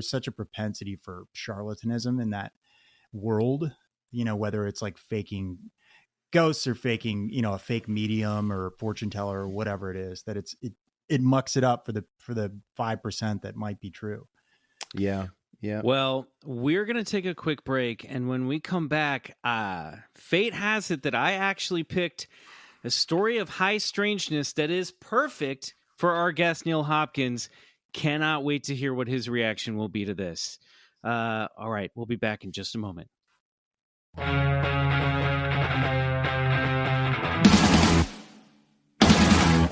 such a propensity for charlatanism in that world. Whether it's like faking ghosts or faking, a fake medium or fortune teller or whatever it is, that it mucks it up for the 5% that might be true. Yeah. Yeah. Well, we're going to take a quick break. And when we come back, fate has it that I actually picked a story of high strangeness that is perfect for our guest, Neil Hopkins. Cannot wait to hear what his reaction will be to this. All right. We'll be back in just a moment.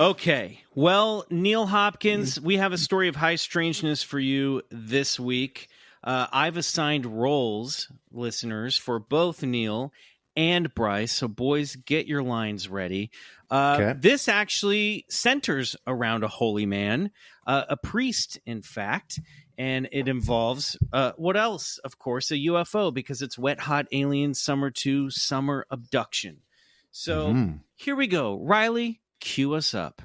Okay, well, Neil Hopkins, we have a story of high strangeness for you this week. I've assigned roles, listeners, for both Neil and Bryce, so boys, get your lines ready. Okay. This actually centers around a holy man, a priest, in fact, and it involves, what else? Of course, a UFO, because it's Wet Hot Alien Summer 2 Summer Abduction. So here we go. Riley, cue us up.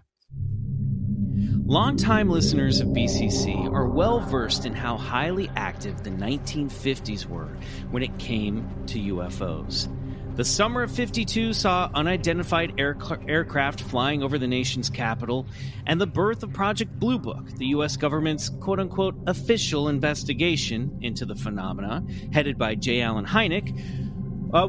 Longtime listeners of BCC are well versed in how highly active the 1950s were when it came to UFOs. The summer of '52 saw unidentified aircraft flying over the nation's capital and the birth of Project Blue Book, the U.S. government's quote-unquote official investigation into the phenomena, headed by J. Allen Hynek,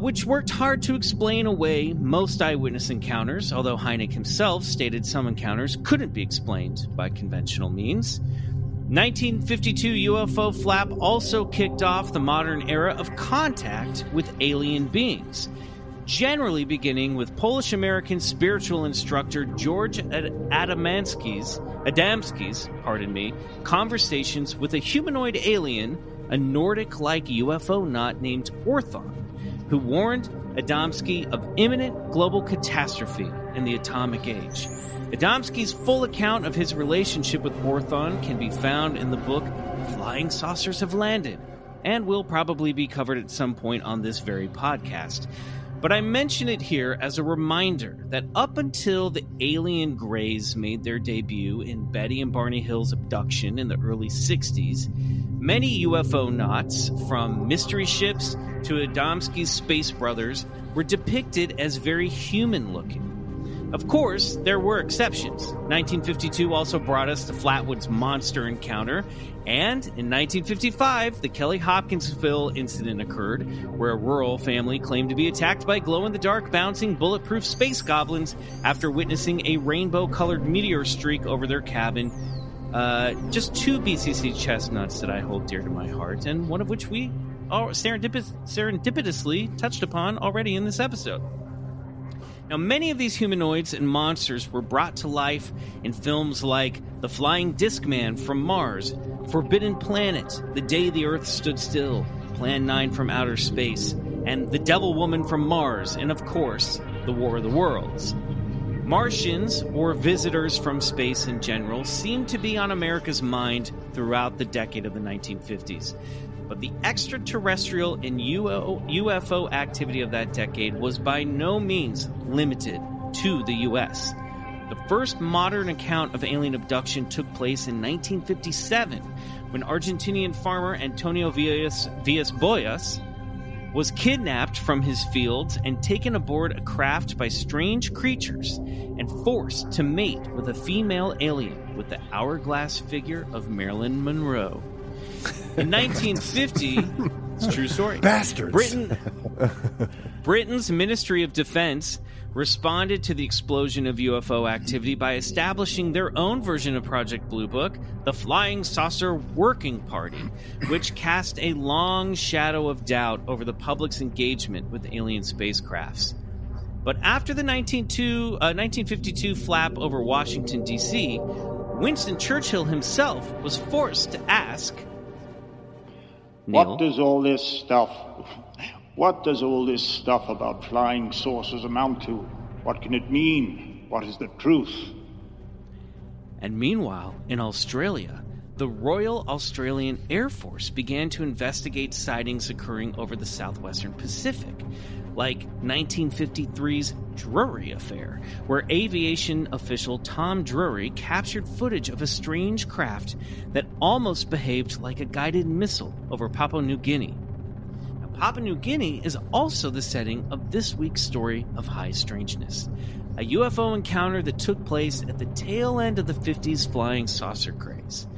which worked hard to explain away most eyewitness encounters, although Hynek himself stated some encounters couldn't be explained by conventional means. 1952 UFO flap also kicked off the modern era of contact with alien beings, generally beginning with Polish-American spiritual instructor George Adamski's conversations with a humanoid alien, a Nordic-like UFO knot named Orthon, who warned Adamski of imminent global catastrophe in the atomic age. Adamski's full account of his relationship with Orthon can be found in the book Flying Saucers Have Landed, and will probably be covered at some point on this very podcast. But I mention it here as a reminder that up until the alien Greys made their debut in Betty and Barney Hill's Abduction in the early 60s, many UFO knots, from mystery ships to Adamski's Space Brothers, were depicted as very human-looking. Of course, there were exceptions. 1952 also brought us the Flatwoods Monster encounter, and in 1955, the Kelly Hopkinsville incident occurred, where a rural family claimed to be attacked by glow-in-the-dark bouncing bulletproof space goblins after witnessing a rainbow-colored meteor streak over their cabin. Just 2 BCC chestnuts that I hold dear to my heart, and one of which we serendipitously touched upon already in this episode. Now, many of these humanoids and monsters were brought to life in films like The Flying Disc Man from Mars, Forbidden Planet, The Day the Earth Stood Still, Plan 9 from Outer Space, and The Devil Woman from Mars, and of course, The War of the Worlds. Martians, or visitors from space in general, seemed to be on America's mind throughout the decade of the 1950s. But the extraterrestrial and UFO activity of that decade was by no means limited to the U.S. The first modern account of alien abduction took place in 1957, when Argentinian farmer Antonio Villas Boyas was kidnapped from his fields and taken aboard a craft by strange creatures and forced to mate with a female alien with the hourglass figure of Marilyn Monroe. In 1950, it's a true story. Bastards. Britain's Ministry of Defense responded to the explosion of UFO activity by establishing their own version of Project Blue Book, the Flying Saucer Working Party, which cast a long shadow of doubt over the public's engagement with alien spacecrafts. But after the 1952 flap over Washington, D.C., Winston Churchill himself was forced to ask, Neil, What does all this stuff about flying saucers amount to? What can it mean? What is the truth? And meanwhile, in Australia, the Royal Australian Air Force began to investigate sightings occurring over the southwestern Pacific, like 1953's Drury Affair, where aviation official Tom Drury captured footage of a strange craft that almost behaved like a guided missile over Papua New Guinea. Now, Papua New Guinea is also the setting of this week's story of High Strangeness, a UFO encounter that took place at the tail end of the 50s flying saucer craze.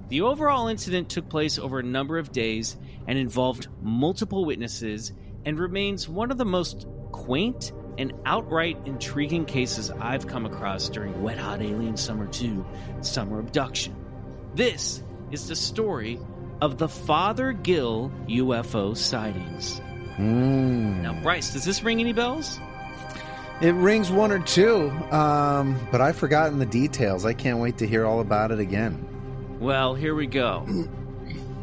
The overall incident took place over a number of days and involved multiple witnesses and remains one of the most quaint and outright intriguing cases I've come across during Wet Hot Alien Summer 2, Summer Abduction. This is the story of the Father Gill UFO sightings. Now, Bryce, does this ring any bells? It rings 1 or 2, but I've forgotten the details. I can't wait to hear all about it again. Well, here we go.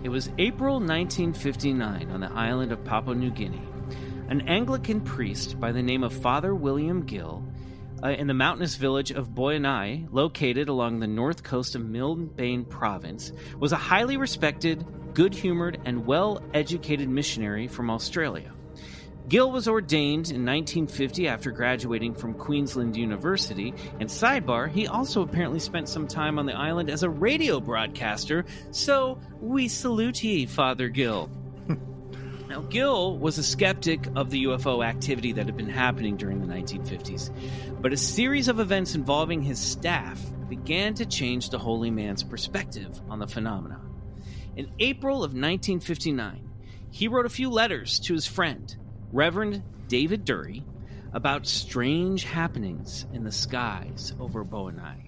It was April 1959 on the island of Papua New Guinea. An Anglican priest by the name of Father William Gill in the mountainous village of Boyanai, located along the north coast of Milne Province, was a highly respected, good-humored, and well-educated missionary from Australia. Gill was ordained in 1950 after graduating from Queensland University, and sidebar, he also apparently spent some time on the island as a radio broadcaster, so we salute ye, Father Gill. Now, Gill was a skeptic of the UFO activity that had been happening during the 1950s, but a series of events involving his staff began to change the holy man's perspective on the phenomena. In April of 1959, he wrote a few letters to his friend, Reverend David Dury, about strange happenings in the skies over Boyanai.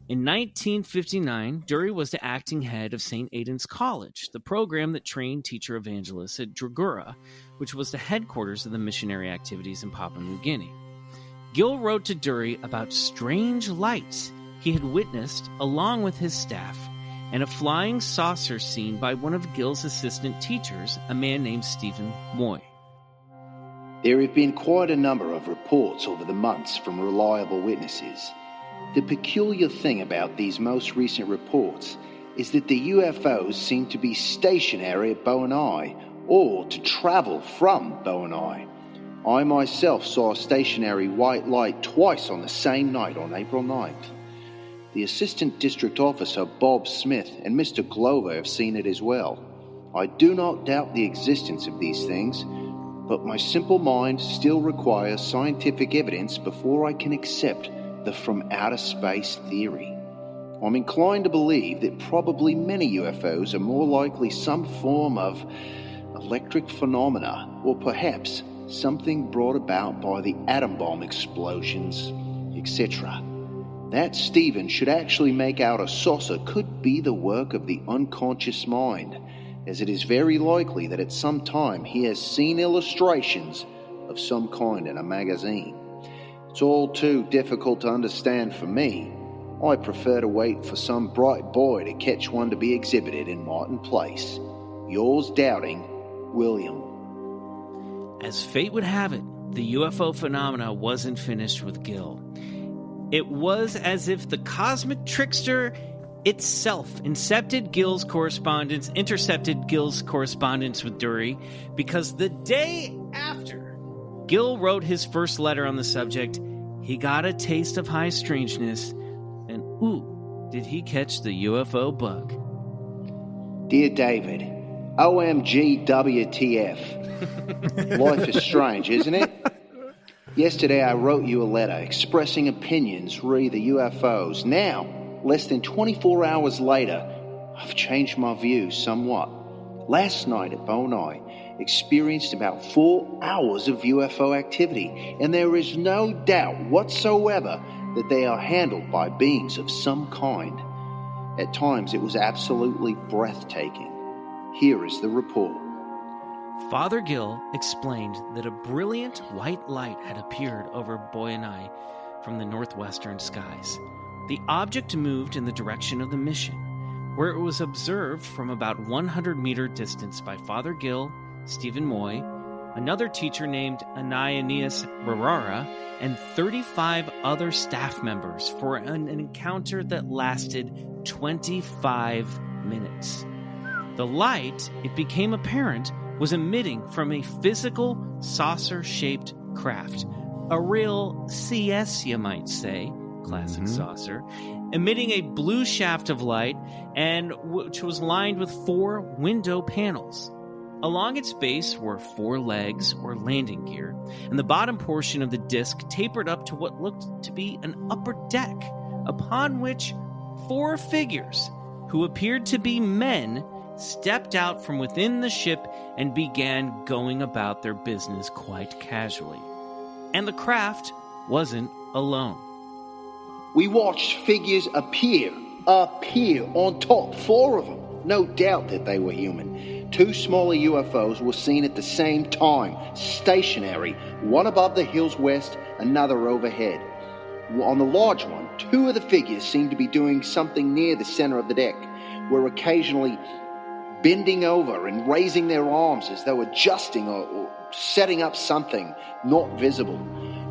In 1959, Dury was the acting head of St. Aidan's College, the program that trained teacher evangelists at Dragura, which was the headquarters of the missionary activities in Papua New Guinea. Gill wrote to Dury about strange lights he had witnessed along with his staff, and a flying saucer seen by one of Gill's assistant teachers, a man named Stephen Moy. There have been quite a number of reports over the months from reliable witnesses. The peculiar thing about these most recent reports is that the UFOs seem to be stationary at Boyanai or to travel from Boyanai. I myself saw a stationary white light twice on the same night on April 9th. The Assistant District Officer Bob Smith and Mr. Glover have seen it as well. I do not doubt the existence of these things, but my simple mind still requires scientific evidence before I can accept the from outer space theory. I'm inclined to believe that probably many UFOs are more likely some form of electric phenomena, or perhaps something brought about by the atom bomb explosions, etc. That Stephen should actually make out a saucer could be the work of the unconscious mind, as it is very likely that at some time he has seen illustrations of some kind in a magazine. It's all too difficult to understand for me. I prefer to wait for some bright boy to catch one to be exhibited in Martin Place. Yours doubting, William. As fate would have it, the UFO phenomena wasn't finished with Gill. It was as if the cosmic trickster itself intercepted Gill's correspondence with Dury, because the day after Gill wrote his first letter on the subject, he got a taste of high strangeness, and ooh, did he catch the UFO bug. Dear David, OMG WTF. Life is strange, isn't it? Yesterday I wrote you a letter expressing opinions re the UFOs. Now, less than 24 hours later, I've changed my views somewhat. Last night at Bonai, experienced about 4 hours of UFO activity, and there is no doubt whatsoever that they are handled by beings of some kind. At times it was absolutely breathtaking. Here is the report. Father Gill explained that a brilliant white light had appeared over Boyanai from the northwestern skies. The object moved in the direction of the mission, where it was observed from about 100-meter distance by Father Gill, Stephen Moy, another teacher named Ananias Barrara, and 35 other staff members for an encounter that lasted 25 minutes. The light, it became apparent, was emitting from a physical saucer-shaped craft. A real CS, you might say, classic saucer, emitting a blue shaft of light, and which was lined with 4 window panels. Along its base were 4 legs, or landing gear, and the bottom portion of the disc tapered up to what looked to be an upper deck, upon which 4 figures, who appeared to be men, stepped out from within the ship and began going about their business quite casually. And the craft wasn't alone. We watched figures appear on top, 4 of them. No doubt that they were human. 2 smaller UFOs were seen at the same time, stationary, one above the hills west, another overhead. On the large one, 2 of the figures seemed to be doing something near the center of the deck, were occasionally bending over and raising their arms as though adjusting or setting up something not visible.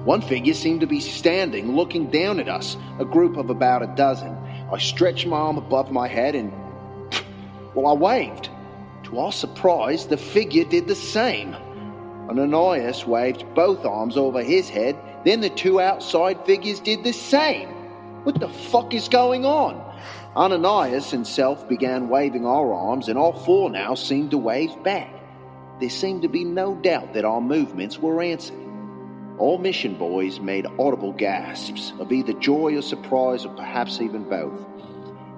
One figure seemed to be standing, looking down at us, a group of about a dozen. I stretched my arm above my head and, I waved. To our surprise, the figure did the same. Ananias waved both arms over his head, then the 2 outside figures did the same. What the fuck is going on? Ananias himself began waving our arms, and all 4 now seemed to wave back. There seemed to be no doubt that our movements were answered. All mission boys made audible gasps of either joy or surprise, or perhaps even both.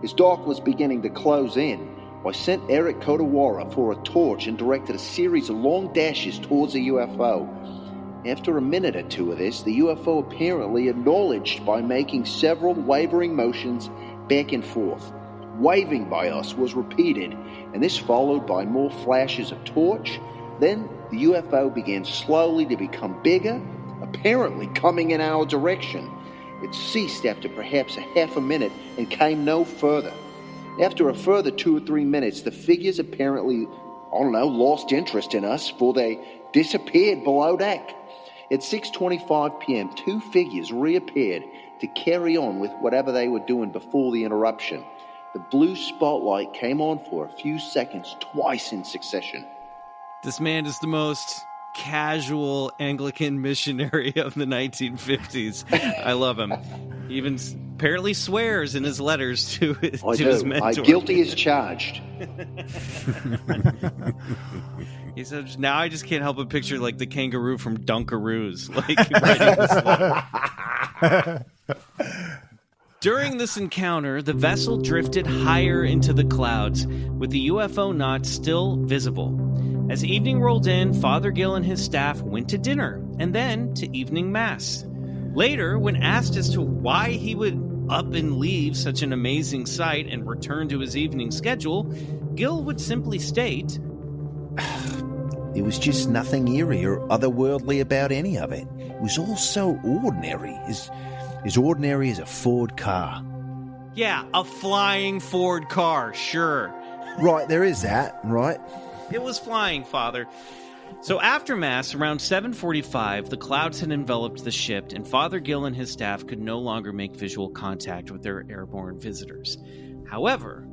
As dark was beginning to close in, I sent Eric Kodawara for a torch and directed a series of long dashes towards the UFO. After a minute or 2 of this, the UFO apparently acknowledged by making several wavering motions back and forth. Waving by us was repeated, and this followed by more flashes of torch. Then the UFO began slowly to become bigger, apparently coming in our direction. It ceased after perhaps a half a minute and came no further. After a further 2 or 3 minutes, the figures apparently, lost interest in us, for they disappeared below deck. At 6:25 p.m., 2 figures reappeared to carry on with whatever they were doing before the interruption. The blue spotlight came on for a few seconds, twice in succession. This man is the most casual Anglican missionary of the 1950s. I love him. He even apparently swears in his letters to his mentor. Guilty as charged. He said, now I just can't help but picture like the kangaroo from Dunkaroos, like writing this letter. During this encounter, the vessel drifted higher into the clouds, with the UFO not still visible. As evening rolled in, Father Gill and his staff went to dinner and then to evening mass. Later, when asked as to why he would up and leave such an amazing sight and return to his evening schedule, Gill would simply state, There was just nothing eerie or otherworldly about any of it. It was all so ordinary, as ordinary as a Ford car. yeah, a flying Ford car, sure. Right, there is that, right? It was flying, Father. So after Mass, around 7:45, the clouds had enveloped the ship, and Father Gill and his staff could no longer make visual contact with their airborne visitors. However,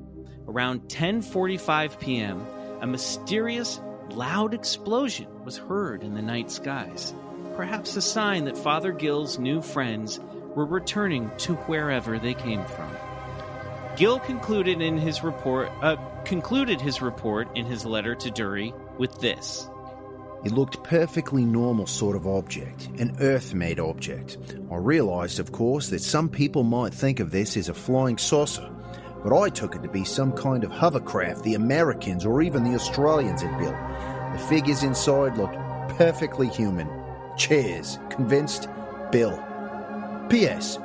around 10:45 p.m., a mysterious, loud explosion was heard in the night skies, perhaps a sign that Father Gill's new friends were returning to wherever they came from. Gill concluded his report in his letter to Dury with this. It looked perfectly normal sort of object, an Earth-made object. I realised, of course, that some people might think of this as a flying saucer, but I took it to be some kind of hovercraft the Americans or even the Australians had built. The figures inside looked perfectly human. Chairs. Convinced? Bill. P.S.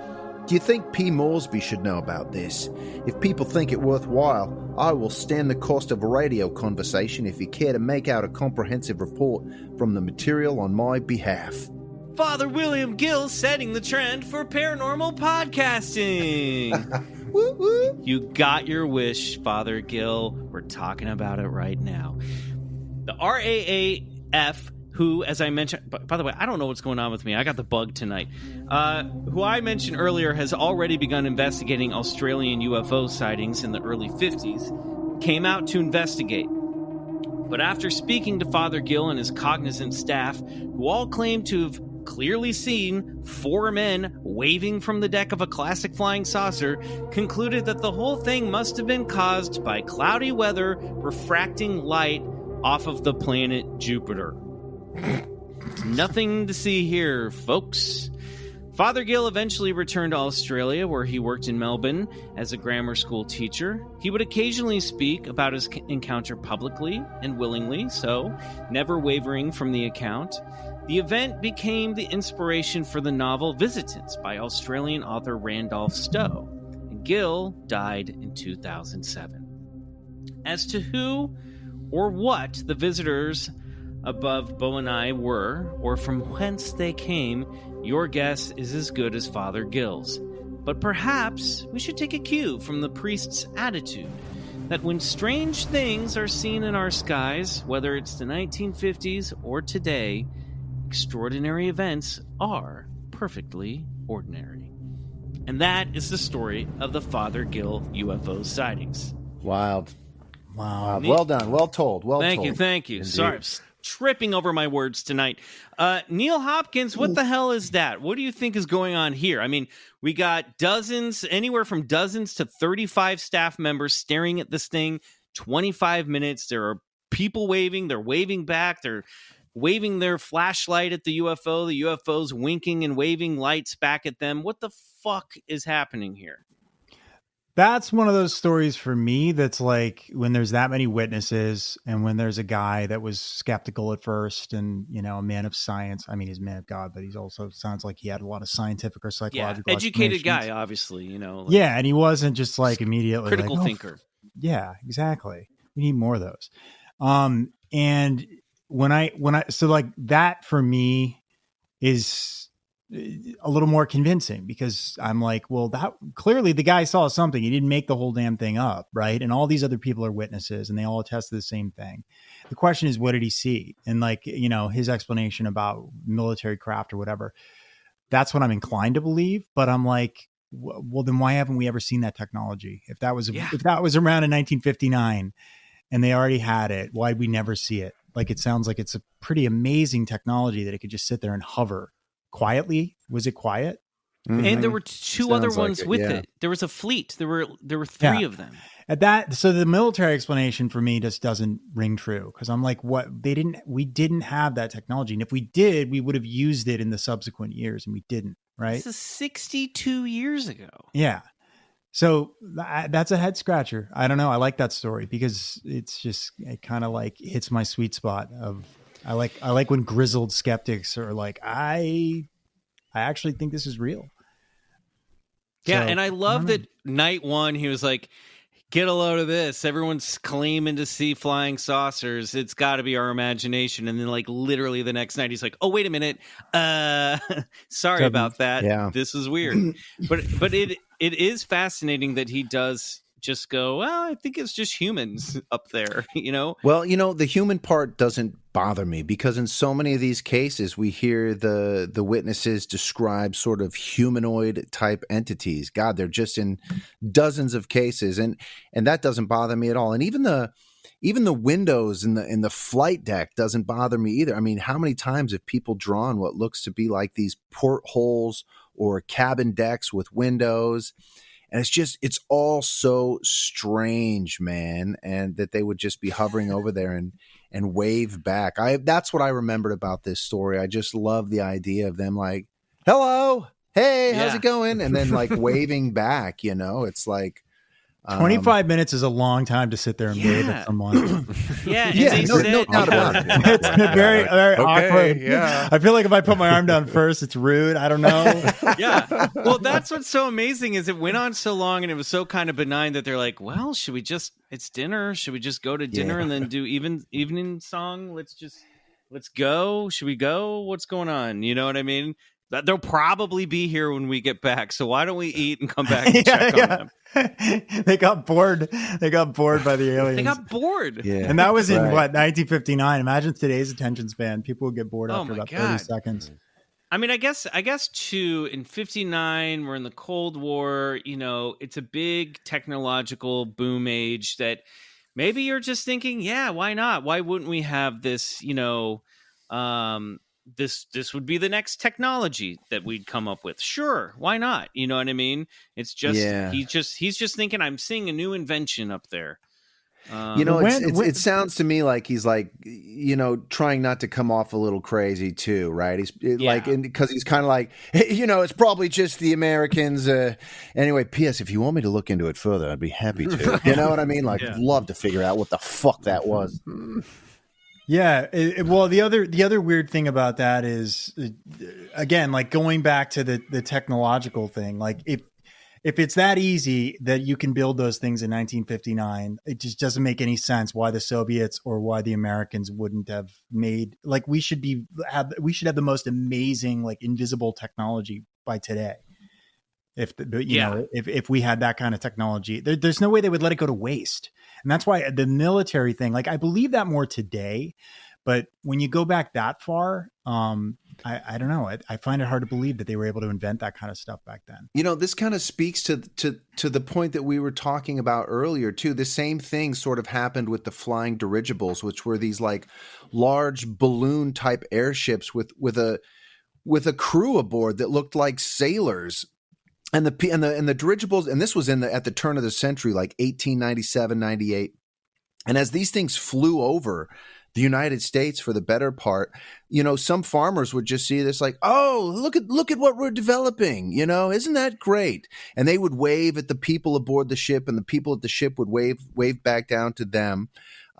Do you think P. Moresby should know about this? If people think it worthwhile, I will stand the cost of a radio conversation if you care to make out a comprehensive report from the material on my behalf. Father William Gill setting the trend for paranormal podcasting. Woo woo. You got your wish, Father Gill. We're talking about it right now. The RAAF, who, as I mentioned, by the way, I don't know what's going on with me. I got the bug tonight. Who I mentioned earlier has already begun investigating Australian UFO sightings in the early 50s, came out to investigate. But after speaking to Father Gill and his cognizant staff, who all claim to have clearly seen 4 men waving from the deck of a classic flying saucer, concluded that the whole thing must have been caused by cloudy weather refracting light off of the planet Jupiter. Nothing to see here, folks. Father Gill eventually returned to Australia, where he worked in Melbourne as a grammar school teacher. He would occasionally speak about his encounter publicly and willingly, so never wavering from the account. The event became the inspiration for the novel Visitants by Australian author Randolph Stowe, and Gill died in 2007. As to who or what the visitors above Bo and I were, or from whence they came, your guess is as good as Father Gill's. But perhaps we should take a cue from the priest's attitude that when strange things are seen in our skies, whether it's the 1950s or today, extraordinary events are perfectly ordinary. And that is the story of the Father Gill UFO sightings. Wild. Wow. Well done. Well told. Thank you. Indeed. Sorry, I'm tripping over my words tonight. NEIL Hopkins, what the hell is that? What do you think is going on here? I mean, we got dozens, anywhere from dozens to 35 staff members staring at this thing, 25 minutes. There are people waving. They're waving back. They're waving their flashlight at the UFO. The UFO's winking and waving lights back at them. What the fuck is happening here? That's one of those stories for me that's like when there's that many witnesses and when there's a guy that was skeptical at first and, you know, a man of science. I mean, he's a man of God, but he's also sounds like he had a lot of scientific or psychological educated guy, obviously, you know. Like, yeah, and he wasn't just like immediately critical like, thinker. Yeah, exactly. We need more of those. And when I so like that for me is a little more convincing because I'm like, well, that clearly the guy saw something. He didn't make the whole damn thing up, right? And all these other people are witnesses and they all attest to the same thing. The question is, what did he see? And like, you know, his explanation about military craft or whatever, that's what I'm inclined to believe. But I'm like, well, then why haven't we ever seen that technology? If that was around in 1959 and they already had it, why'd we never see it? Like, it sounds like it's a pretty amazing technology that it could just sit there and hover quietly. Was it quiet? Mm-hmm. And there were two other ones with it. There was a fleet. There were 3 of them. At that, so the military explanation for me just doesn't ring true because I'm like, what? We didn't have that technology, and if we did, we would have used it in the subsequent years, and we didn't. right? This is 62 years ago. Yeah. So that's a head scratcher. I don't know. I like that story because it kind of like hits my sweet spot of, I like when grizzled skeptics are like, I actually think this is real. Yeah. So, And I love that night one, he was like, get a load of this. Everyone's claiming to see flying saucers. It's got to be our imagination. And then, like, literally the next night, he's like, "Oh, wait a minute. Sorry about that. Yeah. This is weird." But it is fascinating that he does just go, "Well, I think it's just humans up there." You know? Well, the human part doesn't bother me because in so many of these cases, we hear the witnesses describe sort of humanoid type entities. God, they're just in dozens of cases, and that doesn't bother me at all. And even the windows in the flight deck doesn't bother me either. I mean, how many times have people drawn what looks to be like these portholes or cabin decks with windows? And it's all so strange, man. And that they would just be hovering over there and wave back. That's what I remembered about this story. I just love the idea of them like, hello, hey, how's it going? And then like waving back, it's like, 25 minutes is a long time to sit there and wave at someone. Yeah. No doubt about it. It's very, very awkward. Yeah. I feel like if I put my arm down first, it's rude. I don't know. Yeah. Well, that's what's so amazing is it went on so long and it was so kind of benign that they're like, well, it's dinner. Should we just go to dinner and then do evening song? Let's go. Should we go? What's going on? You know what I mean? They'll probably be here when we get back. So why don't we eat and come back and check on them? They got bored. They got bored by the aliens. They got bored. Yeah. And that was in 1959. Imagine today's attention span. People would get bored after my about God. 30 seconds. I mean, I guess too, in 59, we're in the Cold War, it's a big technological boom age that maybe you're just thinking, yeah, why not? Why wouldn't we have this, this would be the next technology that we'd come up with. Sure, why not? You know what I mean? It's just he's just thinking I'm seeing a new invention up there. It sounds to me like he's like, trying not to come off a little crazy too, right? He's because he's kind of like, hey, it's probably just the Americans. Anyway, P.S. If you want me to look into it further, I'd be happy to. You know what I mean? Like, love to figure out what the fuck that was. Yeah. Well, the other weird thing about that is, again, like going back to the technological thing, like if it's that easy that you can build those things in 1959, it just doesn't make any sense why the Soviets or why the Americans wouldn't have made, like, we should have the most amazing, like, invisible technology by today. If we had that kind of technology, there's no way they would let it go to waste. And that's why the military thing, like, I believe that more today, but when you go back that far, I don't know. I find it hard to believe that they were able to invent that kind of stuff back then. This kind of speaks to the point that we were talking about earlier too. The same thing sort of happened with the flying dirigibles, which were these like large balloon type airships with a crew aboard that looked like sailors. And the dirigibles, and this was at the turn of the century, like 1897, 98. And as these things flew over the United States for the better part, some farmers would just see this like, oh, look at what we're developing, isn't that great? And they would wave at the people aboard the ship, and the people at the ship would wave back down to them.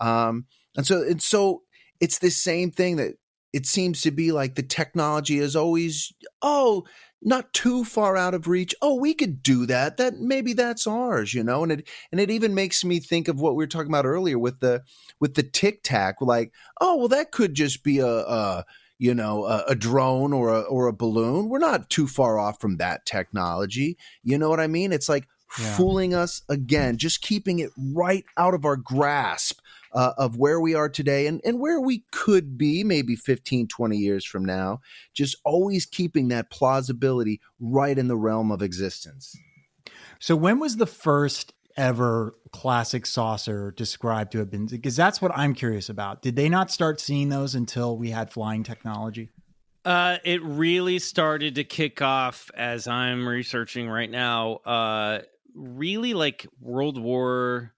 And so it's this same thing that it seems to be like the technology is always, not too far out of reach. Oh, we could do that. Maybe that's ours, and it even makes me think of what we were talking about earlier with the Tic Tac. Like, oh, well, that could just be a drone or a balloon. We're not too far off from that technology. You know what I mean? It's like fooling us again, just keeping it right out of our grasp of where we are today and where we could be maybe 15, 20 years from now, just always keeping that plausibility right in the realm of existence. So when was the first ever classic saucer described to have been? Because that's what I'm curious about. Did they not start seeing those until we had flying technology? It really started to kick off as I'm researching right now. Really like World War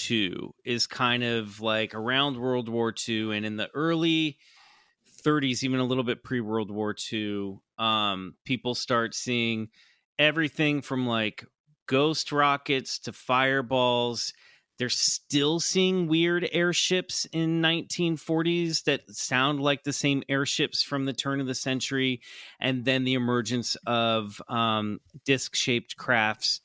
II is kind of like around World War II, and in the early 30s, even a little bit pre-World War II, people start seeing everything from like ghost rockets to fireballs. They're still seeing weird airships in 1940s that sound like the same airships from the turn of the century. And then the emergence of disc-shaped crafts.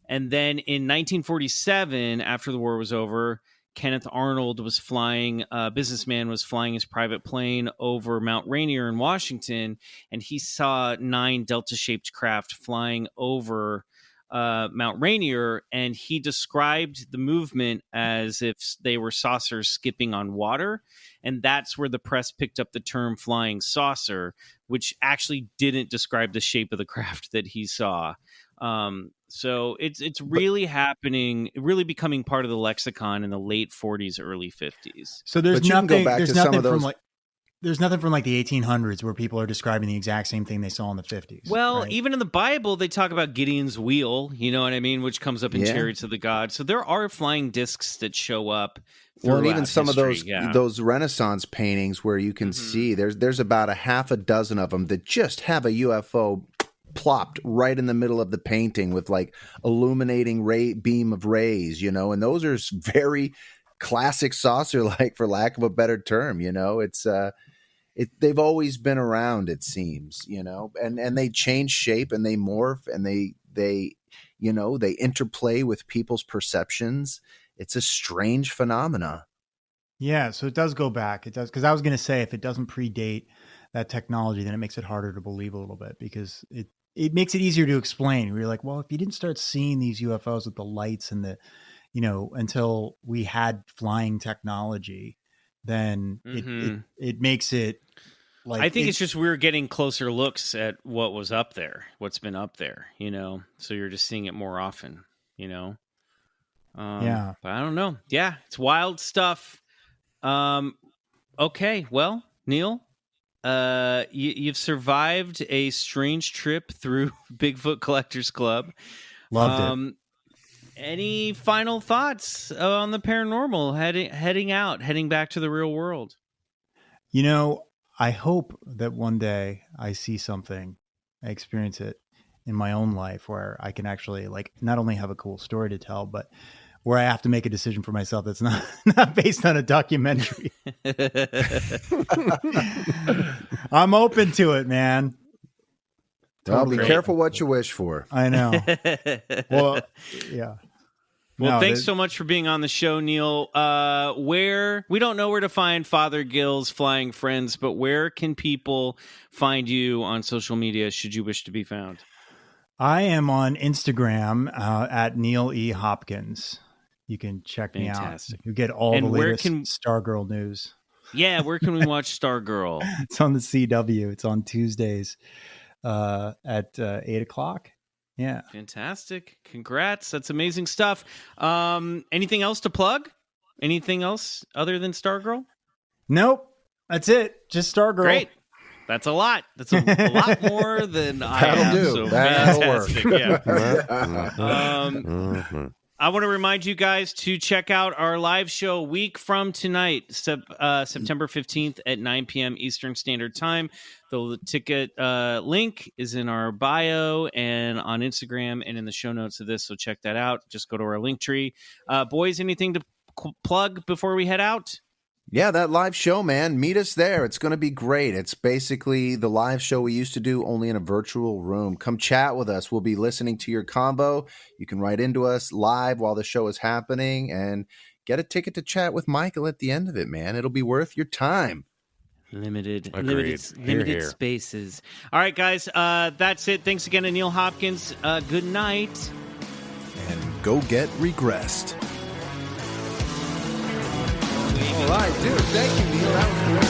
And then in 1947, after the war was over, Kenneth Arnold was flying, a businessman was flying his private plane over Mount Rainier in Washington, and he saw 9 delta-shaped craft flying over Mount Rainier, and he described the movement as if they were saucers skipping on water, and that's where the press picked up the term flying saucer, which actually didn't describe the shape of the craft that he saw. So it's really happening, really becoming part of the lexicon in the late 40s, early 50s. So there's nothing. There's nothing from like. There's nothing from like the 1800s where people are describing the exact same thing they saw in the 50s. Well, right? Even in the Bible, they talk about Gideon's wheel, you know what I mean, which comes up in Chariots of the Gods. So there are flying discs that show up. Well, and even some of those Renaissance paintings where you can see there's about a half a dozen of them that just have a UFO plopped right in the middle of the painting with like illuminating beam of rays, you know, and those are very classic saucer-like, for lack of a better term, you know. It's they've always been around, it seems, you know, and they change shape and they morph and they you know, they interplay with people's perceptions. It's a strange phenomena. Yeah, so it does go back. It does, because I was going to say if it doesn't predate that technology, then it makes it harder to believe a little bit, because it makes it easier to explain. You're like, well, if you didn't start seeing these UFOs with the lights and the, you know, until we had flying technology, then it makes it like, I think it's just we're getting closer looks at what was up there, what's been up there, you know, so you're just seeing it more often, you know. Yeah, but I don't know. Yeah, it's wild stuff. Okay, well, Neil, you've survived a strange trip through Bigfoot Collectors Club. Loved it. Any final thoughts on the paranormal heading back to the real world? You know, I hope that one day I see something, I experience it in my own life where I can actually like not only have a cool story to tell, but where I have to make a decision for myself that's not based on a documentary. I'm open to it, man. Well, be careful what you wish for. I know. Well, yeah. Well, thanks so much for being on the show, Neil. We don't know where to find Father Gill's flying friends, but where can people find you on social media should you wish to be found? I am on Instagram at Neil E. Hopkins. You can check me out. You get all the latest Stargirl news. Yeah, where can we watch Stargirl? It's on the CW. It's on Tuesdays at 8:00. Yeah. Fantastic. Congrats. That's amazing stuff. Anything else to plug? Anything else other than Stargirl? Nope. That's it. Just Stargirl. Great. That's a lot. That's a lot more than I have. That'll work. Yeah. I want to remind you guys to check out our live show a week from tonight, September 15th at 9 p.m. Eastern Standard Time. The ticket link is in our bio and on Instagram and in the show notes of this, so check that out. Just go to our link tree. Boys, anything to plug before we head out? Yeah, that live show, man. Meet us there. It's going to be great. It's basically the live show we used to do, only in a virtual room. Come chat with us. We'll be listening to your combo. You can write into us live while the show is happening and get a ticket to chat with Michael at the end of it, man. It'll be worth your time. Limited spaces. All right, guys. That's it. Thanks again to Neil Hopkins. Good night. And go get regressed. All right, dude. Thank you, Neil. That was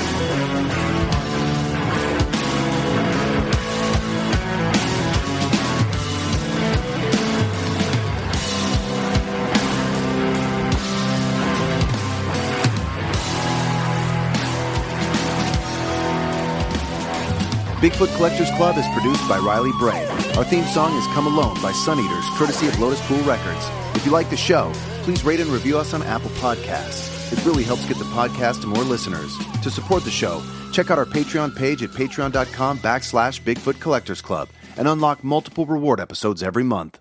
Bigfoot Collectors Club is produced by Riley Bray. Our theme song is Come Alone by Suneaters, courtesy of Lotuspool Records. If you like the show, please rate and review us on Apple Podcasts. It really helps get the podcast to more listeners. To support the show, check out our Patreon page at patreon.com/Bigfoot Collectors Club and unlock multiple reward episodes every month.